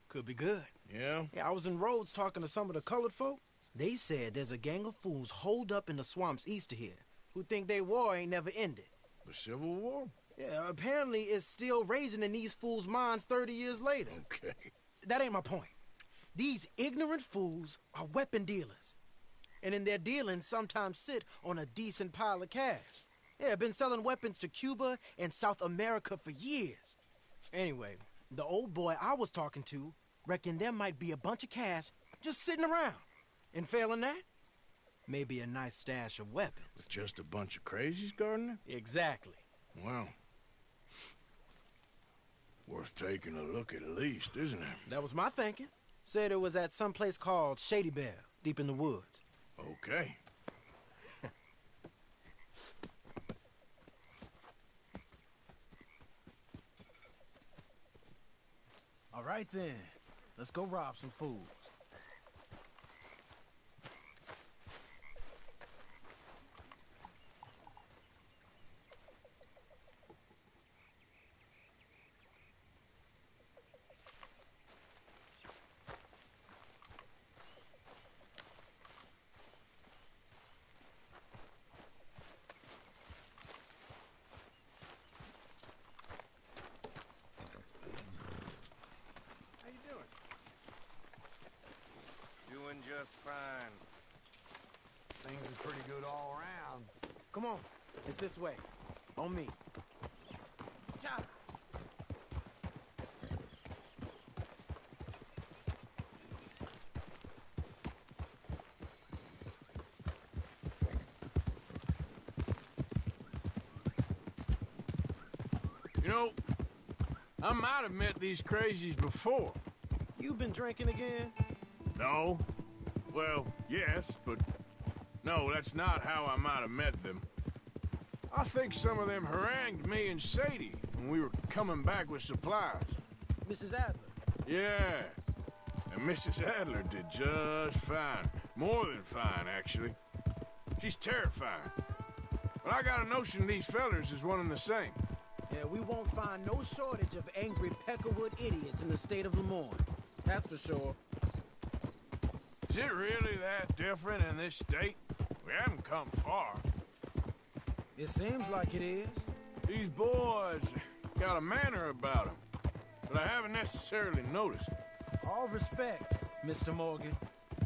Could be good. Yeah? Yeah, I was in Rhodes talking to some of the colored folk. They said there's a gang of fools holed up in the swamps east of here who think their war ain't never ended. The Civil War? Yeah, apparently it's still raging in these fools' minds 30 years later. Okay. That ain't my point. These ignorant fools are weapon dealers. And in their dealing sometimes sit on a decent pile of cash. Yeah, been selling weapons to Cuba and South America for years. Anyway, the old boy I was talking to reckoned there might be a bunch of cash just sitting around. And failing that, maybe a nice stash of weapons. With just a bunch of crazies, Gardner? Exactly. Well, worth taking a look at least, isn't it? That was my thinking. Said it was at some place called Shady Belle, deep in the woods. Okay. All right then, let's go rob some fools. Doing just fine. Things are pretty good all around. Come on, it's this way. On me. Cha! You know, I might have met these crazies before. You been drinking again? No. Well, yes, but no, that's not how I might have met them. I think some of them harangued me and Sadie when we were coming back with supplies. Mrs. Adler? Yeah. And Mrs. Adler did just fine. More than fine, actually. She's terrifying. But I got a notion these fellers is one and the same. Yeah, we won't find no shortage of angry Peckerwood idiots in the state of Lemoyne. That's for sure. Is it really that different in this state? We haven't come far. It seems like it is. These boys got a manner about them, but I haven't necessarily noticed. All respect, Mr. Morgan.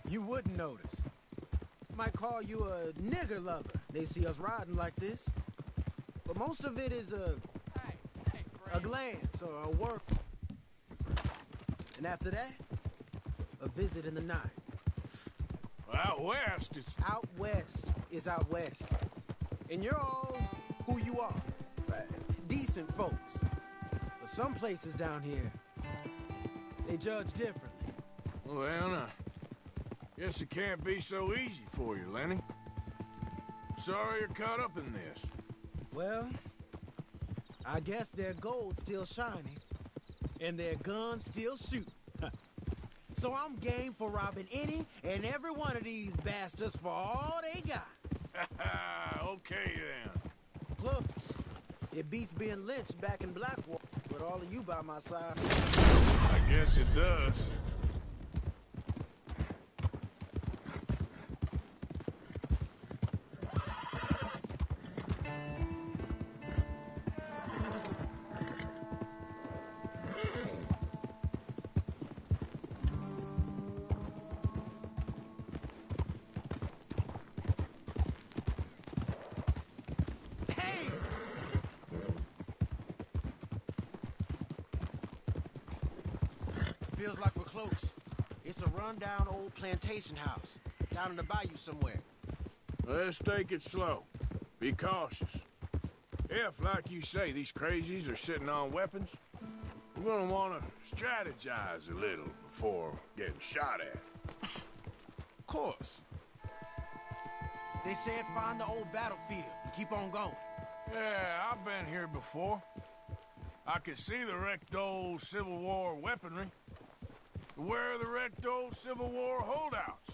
You wouldn't notice. Might call you a nigger lover. They see us riding like this. But most of it is a glance or a work. And after that, a visit in the night. Out west, it's... Out west is out west. And you're all who you are. Decent folks. But some places down here, they judge differently. Well, guess it can't be so easy for you, Lenny. Sorry you're caught up in this. Well, I guess their gold's still shining, and their guns still shoot. So I'm game for robbing any and every one of these bastards for all they got. Okay, then. Look, it beats being lynched back in Blackwater with all of you by my side. I guess it does. Feels like we're close. It's a rundown old plantation house, down in the bayou somewhere. Let's take it slow. Be cautious. If, like you say, these crazies are sitting on weapons, we're gonna want to strategize a little before getting shot at. Of course. They said find the old battlefield and keep on going. Yeah, I've been here before. I could see the wrecked old Civil War weaponry. Where are the wrecked old Civil War holdouts?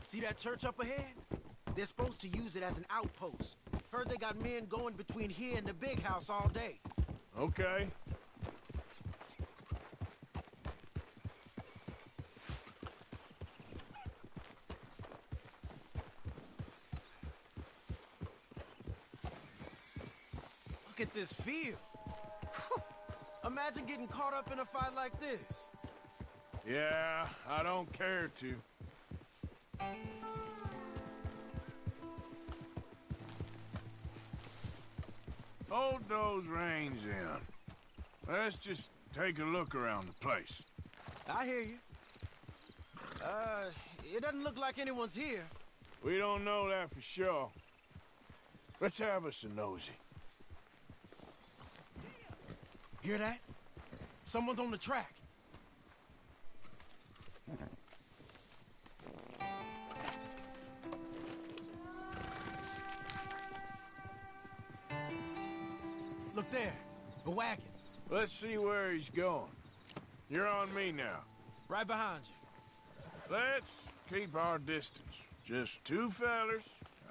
See that church up ahead? They're supposed to use it as an outpost. Heard they got men going between here and the big house all day. Okay. Look at this field. Imagine getting caught up in a fight like this. Yeah, I don't care to. Hold those reins in. Let's just take a look around the place. I hear you. It doesn't look like anyone's here. We don't know that for sure. Let's have us a nosy. Hear that? Someone's on the track. Look there, a wagon. Let's see where he's going. You're on me now. Right behind you. Let's keep our distance. Just two fellers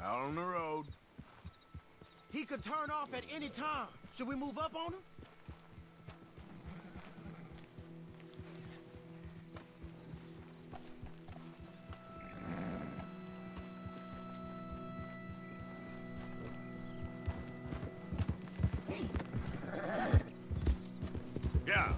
out on the road. He could turn off at any time. Should we move up on him? Yeah.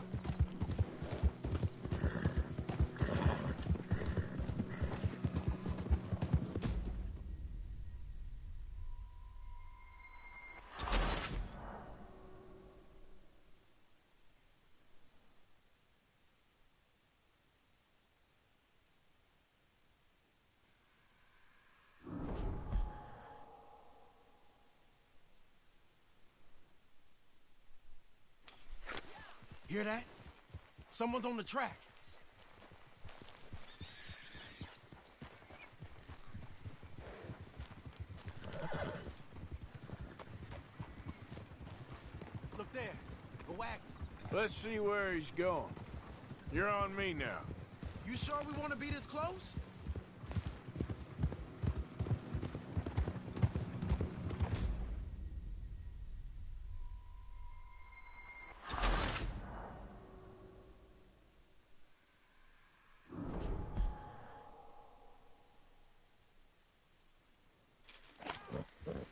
Hear that? Someone's on the track. Look there, a wagon. Let's see where he's going. You're on me now. You sure we want to be this close?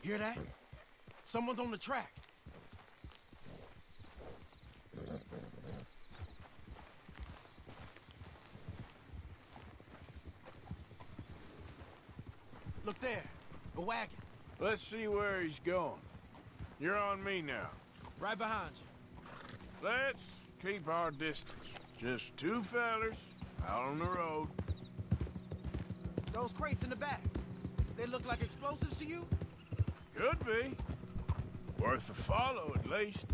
Hear that? Someone's on the track. Look there, a wagon. Let's see where he's going. You're on me now. Right behind you. Let's keep our distance. Just two fellers out on the road. Those crates in the back, they look like explosives to you? Could be. Worth a follow, at least.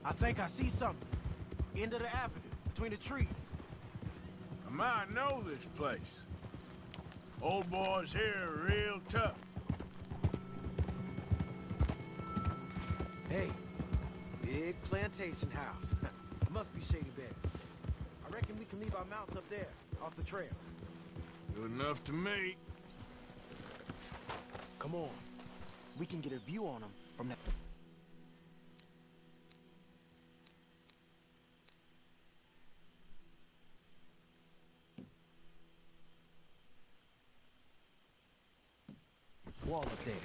I think I see something. End of the avenue, between the trees. I might know this place. Old boys here are real tough. Hey, big plantation house. Must be Shady Bed. I reckon we can leave our mounts up there, off the trail. Good enough to me. Come on. We can get a view on them from that... wall up there.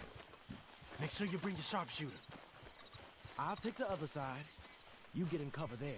Make sure you bring your sharpshooter. I'll take the other side. You get in cover there.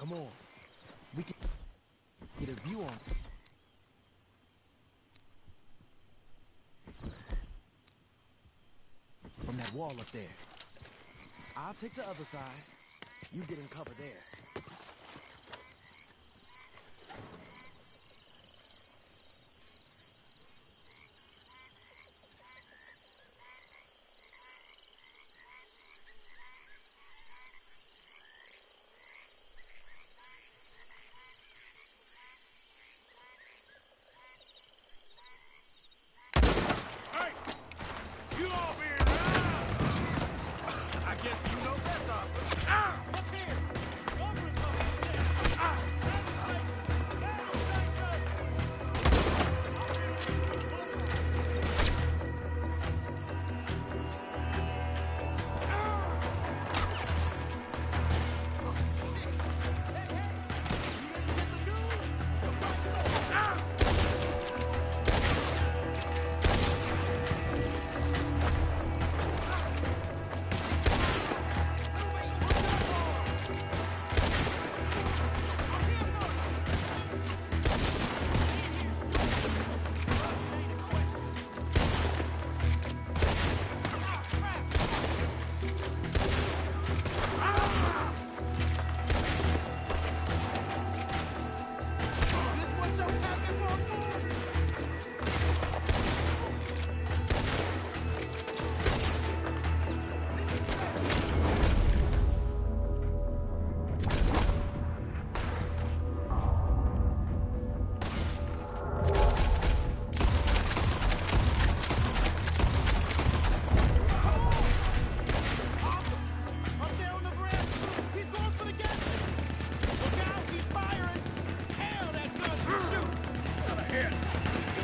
Come on. We can get a view on from that wall up there. I'll take the other side. You get in cover there. You all being around! I guess you know best, officer. Up here! Over the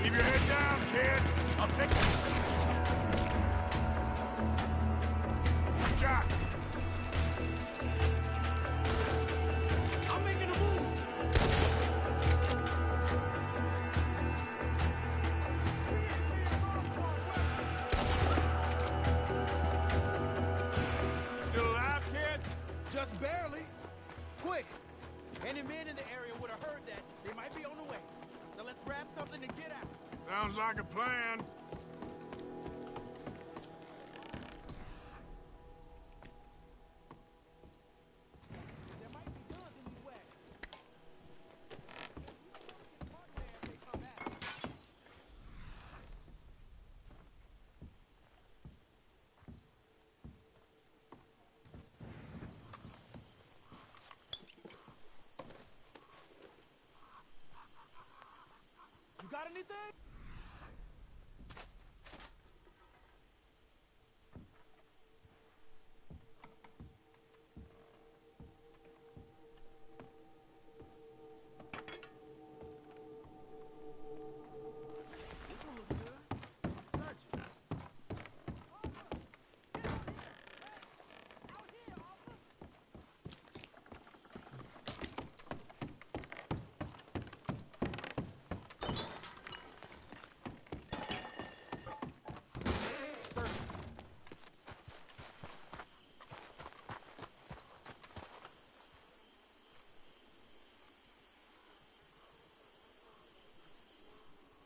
Keep your head down, kid. I'll take it. Good job. I'm making a move. Still alive, kid? Just barely. Quick! Any men in the area would have heard that. They might be on the way. Now let's grab something and get out. Sounds like a plan. There might be guns in these wagons. You got anything? This one looks good. Search it.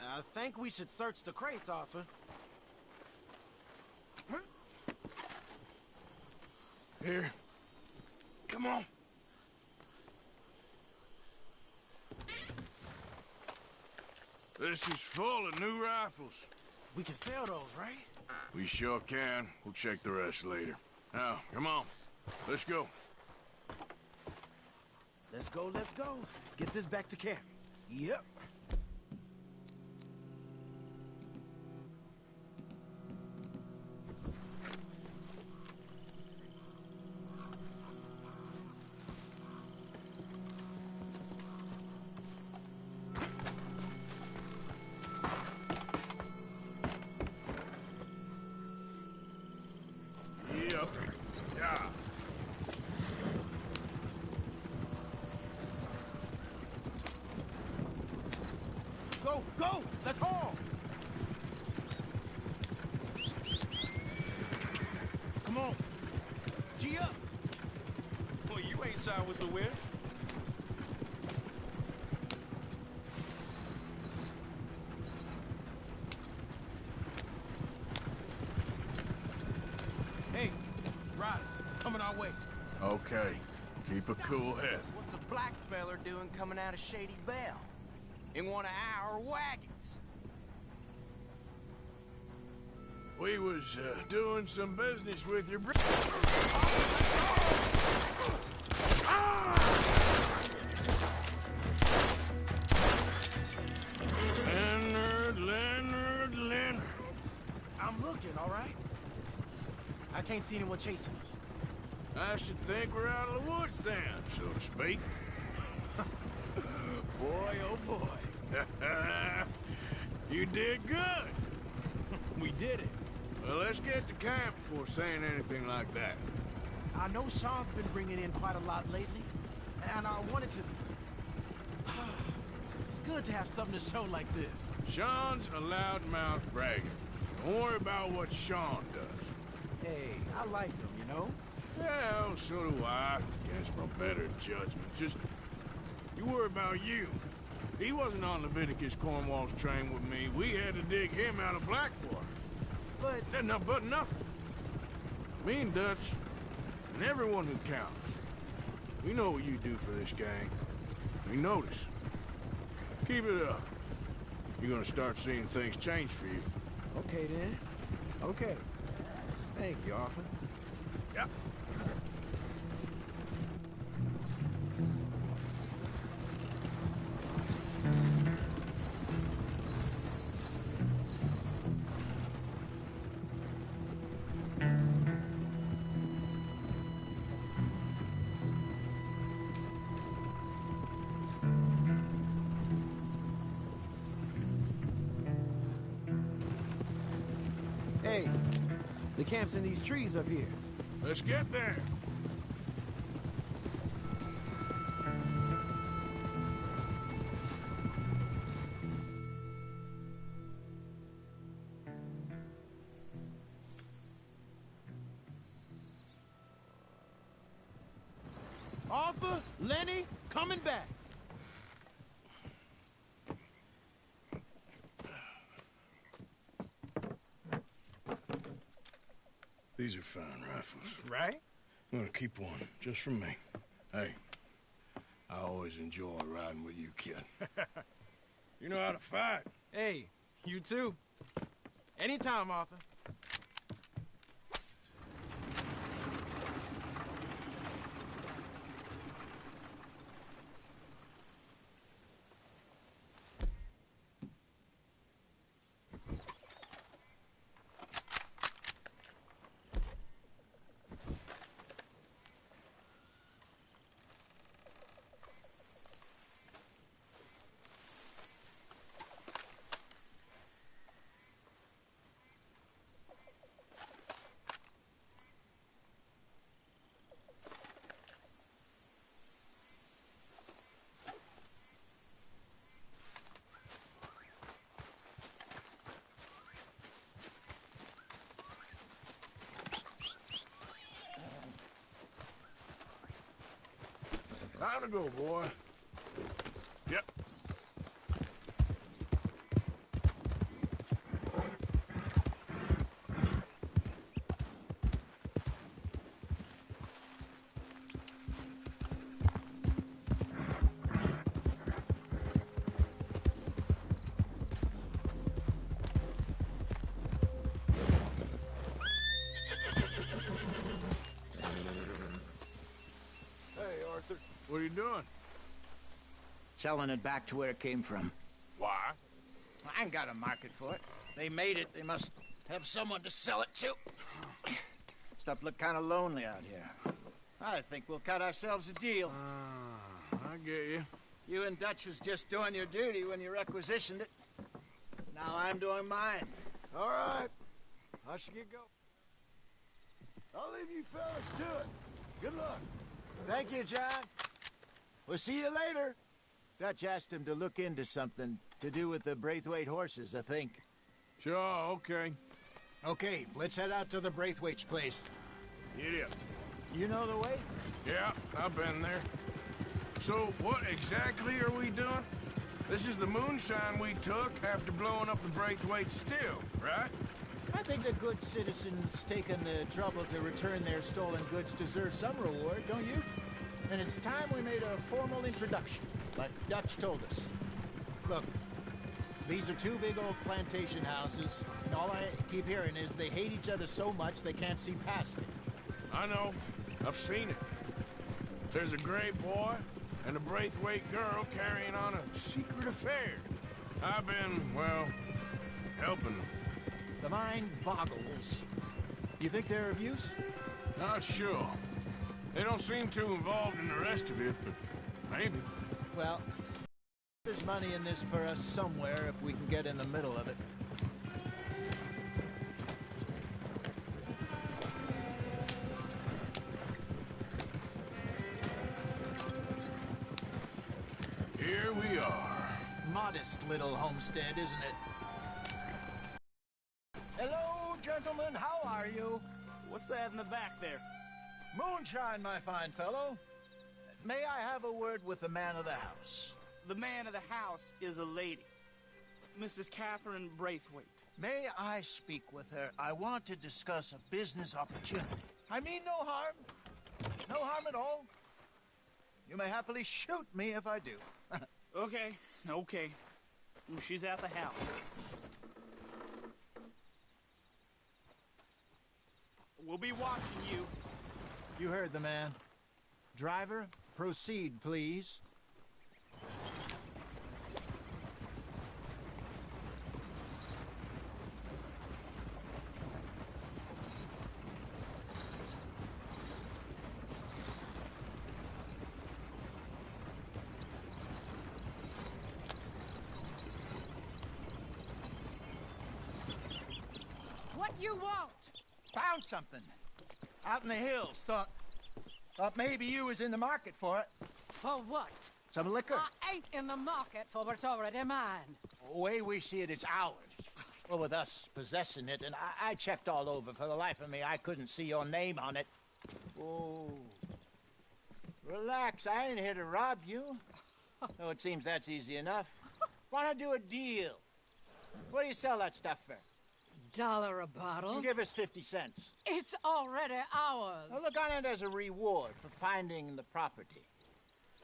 I think we should search the crates, Arthur. Here. Come on. This is full of new rifles. We can sell those, right? We sure can. We'll check the rest later. Now, come on. Let's go. Let's go, let's go. Get this back to camp. Yep. Yep. Yeah. Go, go! Let's haul! Come on. G up! Well, you ain't side with the wind. Okay. Keep a cool head. What's a black feller doing coming out of Shady Belle? In one of our wagons? We was doing some business with your Leonard. I'm looking, all right? I can't see anyone chasing us. I should think we're out of the woods then, so to speak. Boy, oh boy. You did good. We did it. Well, let's get to camp before saying anything like that. I know Sean's been bringing in quite a lot lately, and I wanted to... It's good to have something to show like this. Sean's a loudmouth bragger. Don't worry about what Sean does. Hey, I like him, you know? Well, so do I. Against my better judgment. Just, you worry about you. He wasn't on Leviticus Cornwall's train with me. We had to dig him out of Blackwater. But... No, but nothing. Me and Dutch, and everyone who counts. We know what you do for this gang. We notice. Keep it up. You're gonna start seeing things change for you. Okay, then. Okay. Thank you, Arthur. Yep. Hey, the camp's in these trees up here. Let's get there. Arthur, Lenny, coming back. These are fine rifles. Right? I'm gonna keep one, just for me. Hey, I always enjoy riding with you, kid. You know how to fight. Hey, you too. Anytime, Arthur. Time to go, boy. Yep. What are you doing? Selling it back to where it came from. Why? I ain't got a market for it. They made it. They must have someone to sell it to. Stuff look kind of lonely out here. I think we'll cut ourselves a deal. I get you. You and Dutch was just doing your duty when you requisitioned it. Now I'm doing mine. All right. I should get going. I'll leave you fellas to it. Good luck. Thank you, John. We'll see you later. Dutch asked him to look into something to do with the Braithwaite horses, I think. Sure, okay. Okay, let's head out to the Braithwaite's place. Idiot. You know the way? Yeah, I've been there. So, what exactly are we doing? This is the moonshine we took after blowing up the Braithwaite still, right? I think that good citizens taking the trouble to return their stolen goods deserve some reward, don't you? And it's time we made a formal introduction, like Dutch told us. Look, these are two big old plantation houses, and all I keep hearing is they hate each other so much they can't see past it. I know. I've seen it. There's a gray boy and a Braithwaite girl carrying on a secret affair. I've been, well, helping them. The mind boggles. You think they're of use? Not sure. They don't seem too involved in the rest of it, but maybe. Well, there's money in this for us somewhere if we can get in the middle of it. Here we are. Modest little homestead, isn't it? Hello, gentlemen. How are you? What's that in the back there? Moonshine, my fine fellow. May I have a word with the man of the house? The man of the house is a lady. Mrs. Catherine Braithwaite. May I speak with her? I want to discuss a business opportunity. I mean no harm. No harm at all. You may happily shoot me if I do. Okay. She's at the house. We'll be watching you. You heard the man. Driver, proceed, please. What you want? Found something. Out in the hills. Thought maybe you was in the market for it. For what? Some liquor. I ain't in the market for what's already mine. The way we see it, it's ours. Well, with us possessing it, and I checked all over. For the life of me, I couldn't see your name on it. Oh. Relax, I ain't here to rob you. Oh, it seems that's easy enough. Why not do a deal? What do you sell that stuff for? $1 a bottle. You give us 50 cents. It's already ours. Now look on it as a reward for finding the property.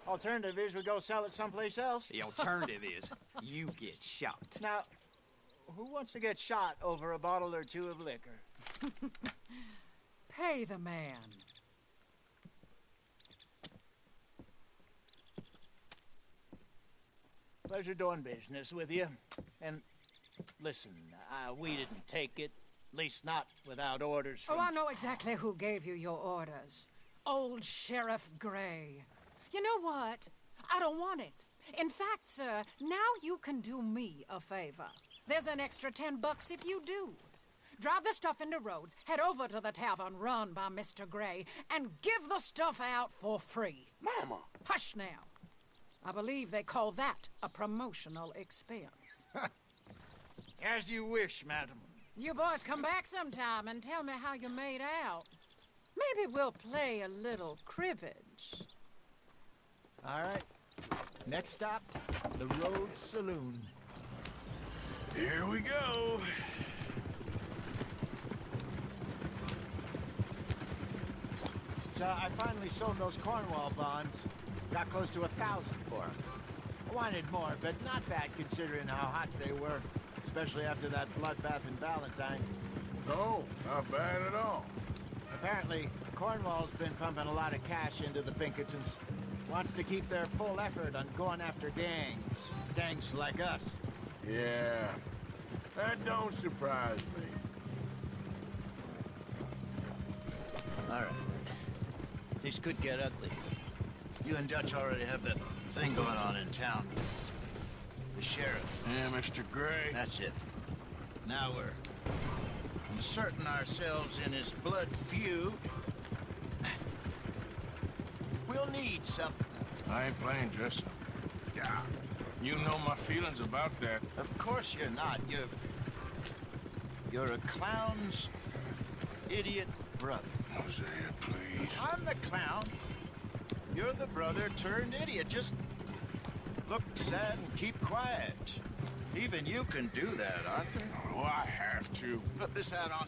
Alternative is we go sell it someplace else. The alternative is you get shot. Now, who wants to get shot over a bottle or two of liquor? Pay the man. Pleasure doing business with you. And listen, we didn't take it. At least not without orders from... Oh, I know exactly who gave you your orders. Old Sheriff Gray. You know what? I don't want it. In fact, sir, now you can do me a favor. There's an extra $10 if you do. Drive the stuff into Rhodes, head over to the tavern run by Mr. Gray, and give the stuff out for free. Mama! Hush now. I believe they call that a promotional expense. As you wish, madam. You boys come back sometime and tell me how you made out. Maybe we'll play a little cribbage. All right. Next stop, the Rhodes Saloon. Here we go. So I finally sold those Cornwall bonds. Got close to 1,000 for them. I wanted more, but not bad considering how hot they were, especially after that bloodbath in Valentine. No, not bad at all. Apparently, Cornwall's been pumping a lot of cash into the Pinkertons. Wants to keep their full effort on going after gangs. Gangs like us. Yeah, that don't surprise me. All right. This could get ugly. You and Dutch already have that thing going on in town. The sheriff. Yeah, Mr. Gray. That's it. Now we're inserting ourselves in his blood feud. We'll need something. I ain't playing dress up. Yeah. You know my feelings about that. Of course you're not. You're a clown's idiot brother. Hosea, please. I'm the clown. You're the brother turned idiot. Just look sad and keep quiet. Even you can do that, Arthur. Oh, I have to. Put this hat on.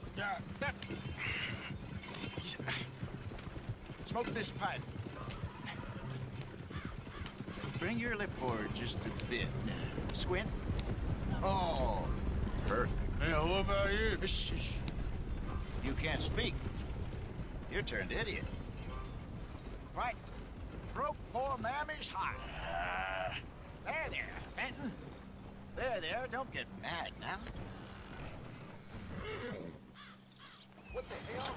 Smoke this pipe. Bring your lip forward just a bit. Squint. Oh, perfect. Yeah, what about you? Shh, shh. You can't speak. You're turned idiot. Right. Broke poor Mammy's heart. There, Fenton. There, don't get mad now. What the hell?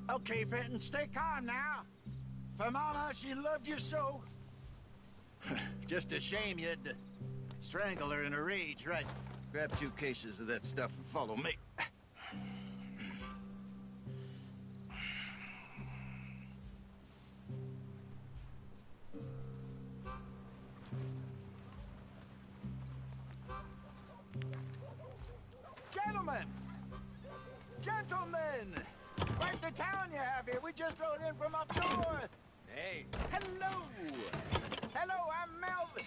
Okay, Fenton, stay calm now. For Mama, she loved you so. Just a shame you had to strangle her in a rage, right? Grab 2 cases of that stuff and follow me. Gentlemen! Quite the town you have here. We just rode in from up north. Hey. Hello. Hello, I'm Melvin.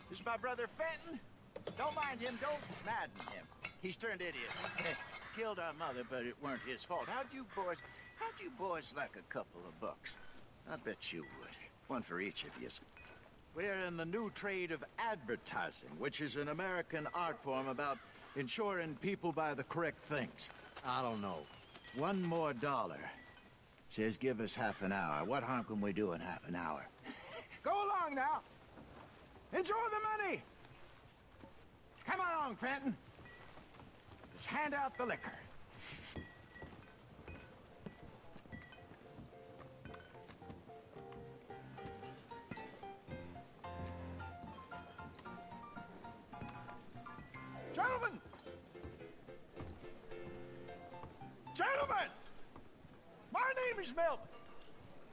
This is my brother Fenton. Don't mind him. Don't madden him. He's turned idiot. Killed our mother, but it weren't his fault. How'd you boys like a couple of bucks? I bet you would. One for each of you. We're in the new trade of advertising, which is an American art form about ensuring people buy the correct things. I don't know. $1 more. Says give us half an hour. What harm can we do in half an hour? Go along now. Enjoy the money. Come along, Fenton. Just hand out the liquor. Gentlemen! Gentlemen! My name is Melvin.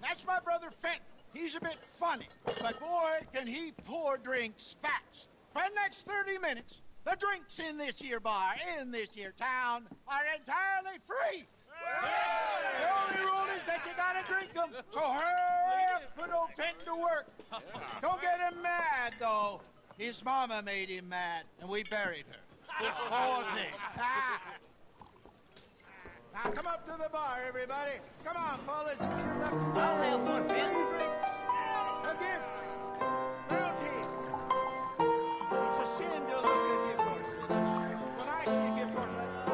That's my brother Fenton. He's a bit funny, but boy, can he pour drinks fast. For the next 30 minutes, the drinks in this here bar, in this here town, are entirely free. The only rule is that you gotta drink them. So hurry up, put old Fenton to work. Don't get him mad, though. His mama made him mad, and we buried her. Poor thing. Now come up to the bar, everybody. Come on, fellas. It's your lucky. I'll have one, Fenton. A gift. Bounty. It's a sin to look at gift horse. When I see a gift horse like that,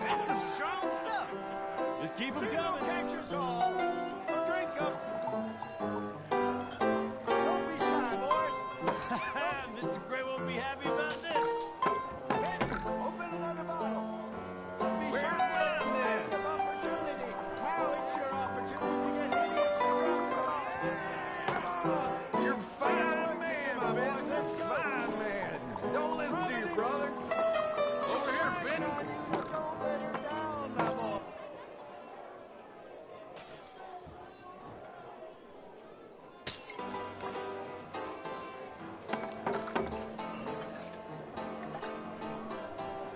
that's some strong stuff. Just keep them coming. coming. Catch us all. Drink them. Don't be shy, boys. Mr. Gray won't be happy about this. Fenton, open another bottle. Don't be shy. You're fine, man, Fenton. You're fine, man. Don't listen to your brother. Over here, Fenton. Don't let her down, my boy.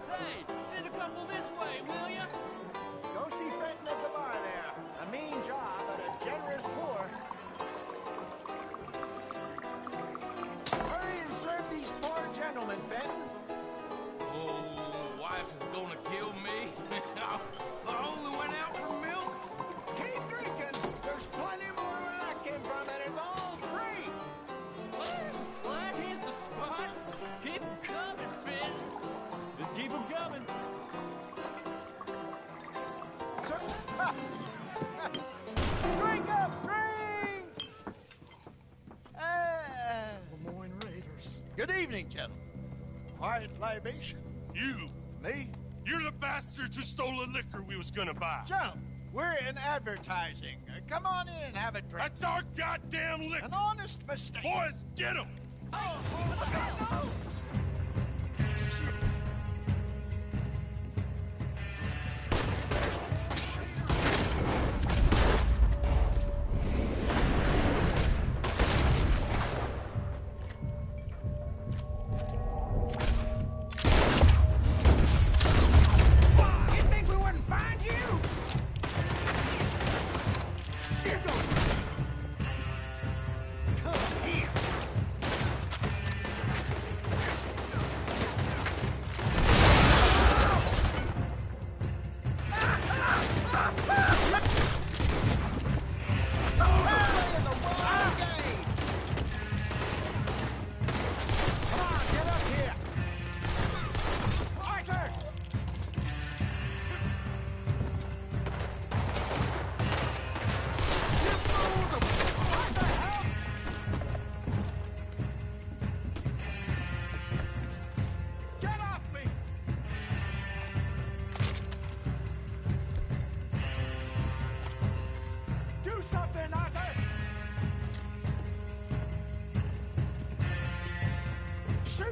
Hey, send a couple this way, will ya? Go see Fenton at the bar there. A mean job, but a generous pour. Hurry and serve these poor gentlemen, Fenton. Oh, the wife is gonna kill me. I only went out for milk. Keep drinking. There's plenty more where that came from, and it's all free. Well, that hit the spot. Keep 'em coming, Finn. Just keep 'em coming. Drink up, drink! Lemoyne Raiders. Good evening, gentlemen. Quiet libation. You. Me? You're the bastards who stole the liquor we was gonna buy. Gentlemen, we're in advertising. Come on in and have a drink. That's our goddamn liquor. An honest mistake. Boys, get him.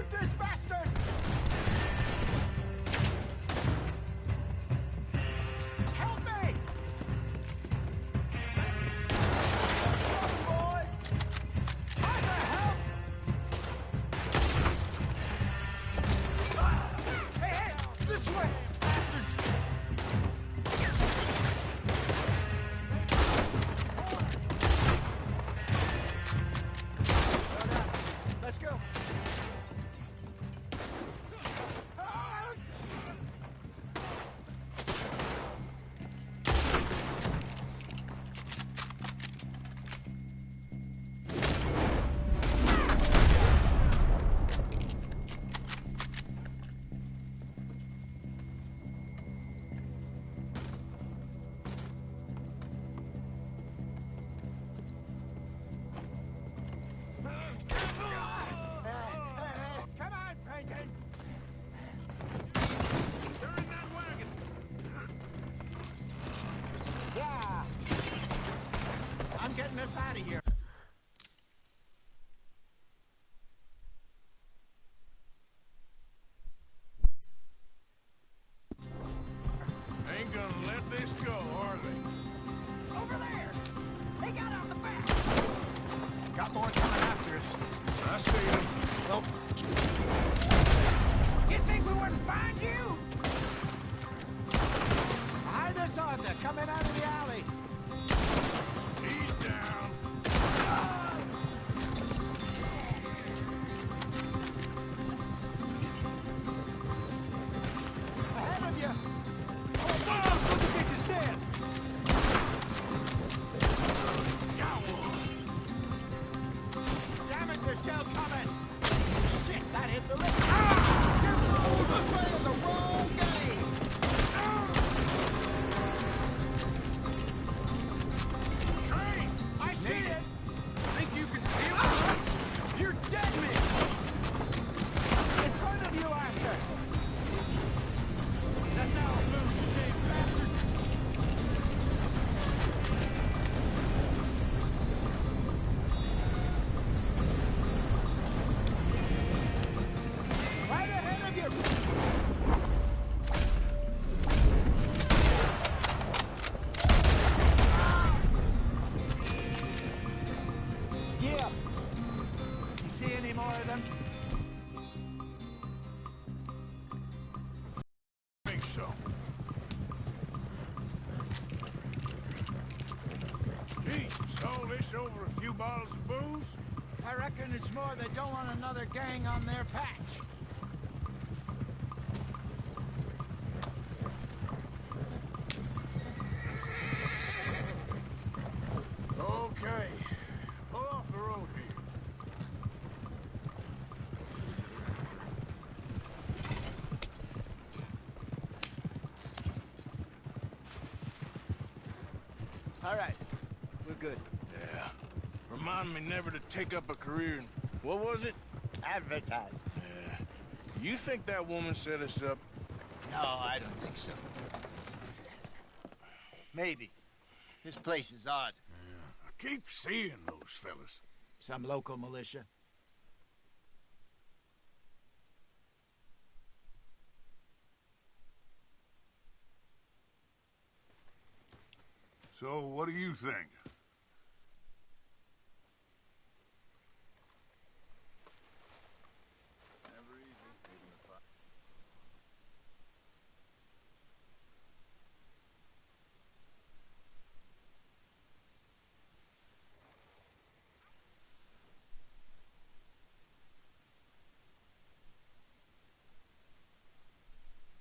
Shoot this bastard! Help me! Boys! How the hell? Hey, hey! This way! Bastards! Let's go. Come on, Franklin! They're in that wagon! Yeah! I'm getting us out of here. Ain't gonna let this go, are they? Over there! They got out the back! Got more coming after us. I see them. Well, You think we wouldn't find you? behind us, Arthur, coming out of the alley. He's down. Ahead of you. Oh, son of a bitch is dead! Damn it, they're still coming. Shit, that hit the lip. Ah! Your fools are playing the wrong game. Train! I see it. Think you can steal from us? You're dead men. In front of you, Arthur. That's our move, you big bastards. Right ahead of you! Yeah. You see any more of them? Think so. Jesus, all this over a few bottles of booze? I reckon it's more they don't want another gang on their patch. Okay. Pull off the road here. All right. We're good. Yeah. Remind me never to take up a career in... What was it? Advertise. Yeah. You think that woman set us up? No, I don't think so. Maybe. This place is odd. Yeah. I keep seeing those fellas. Some local militia. So, what do you think?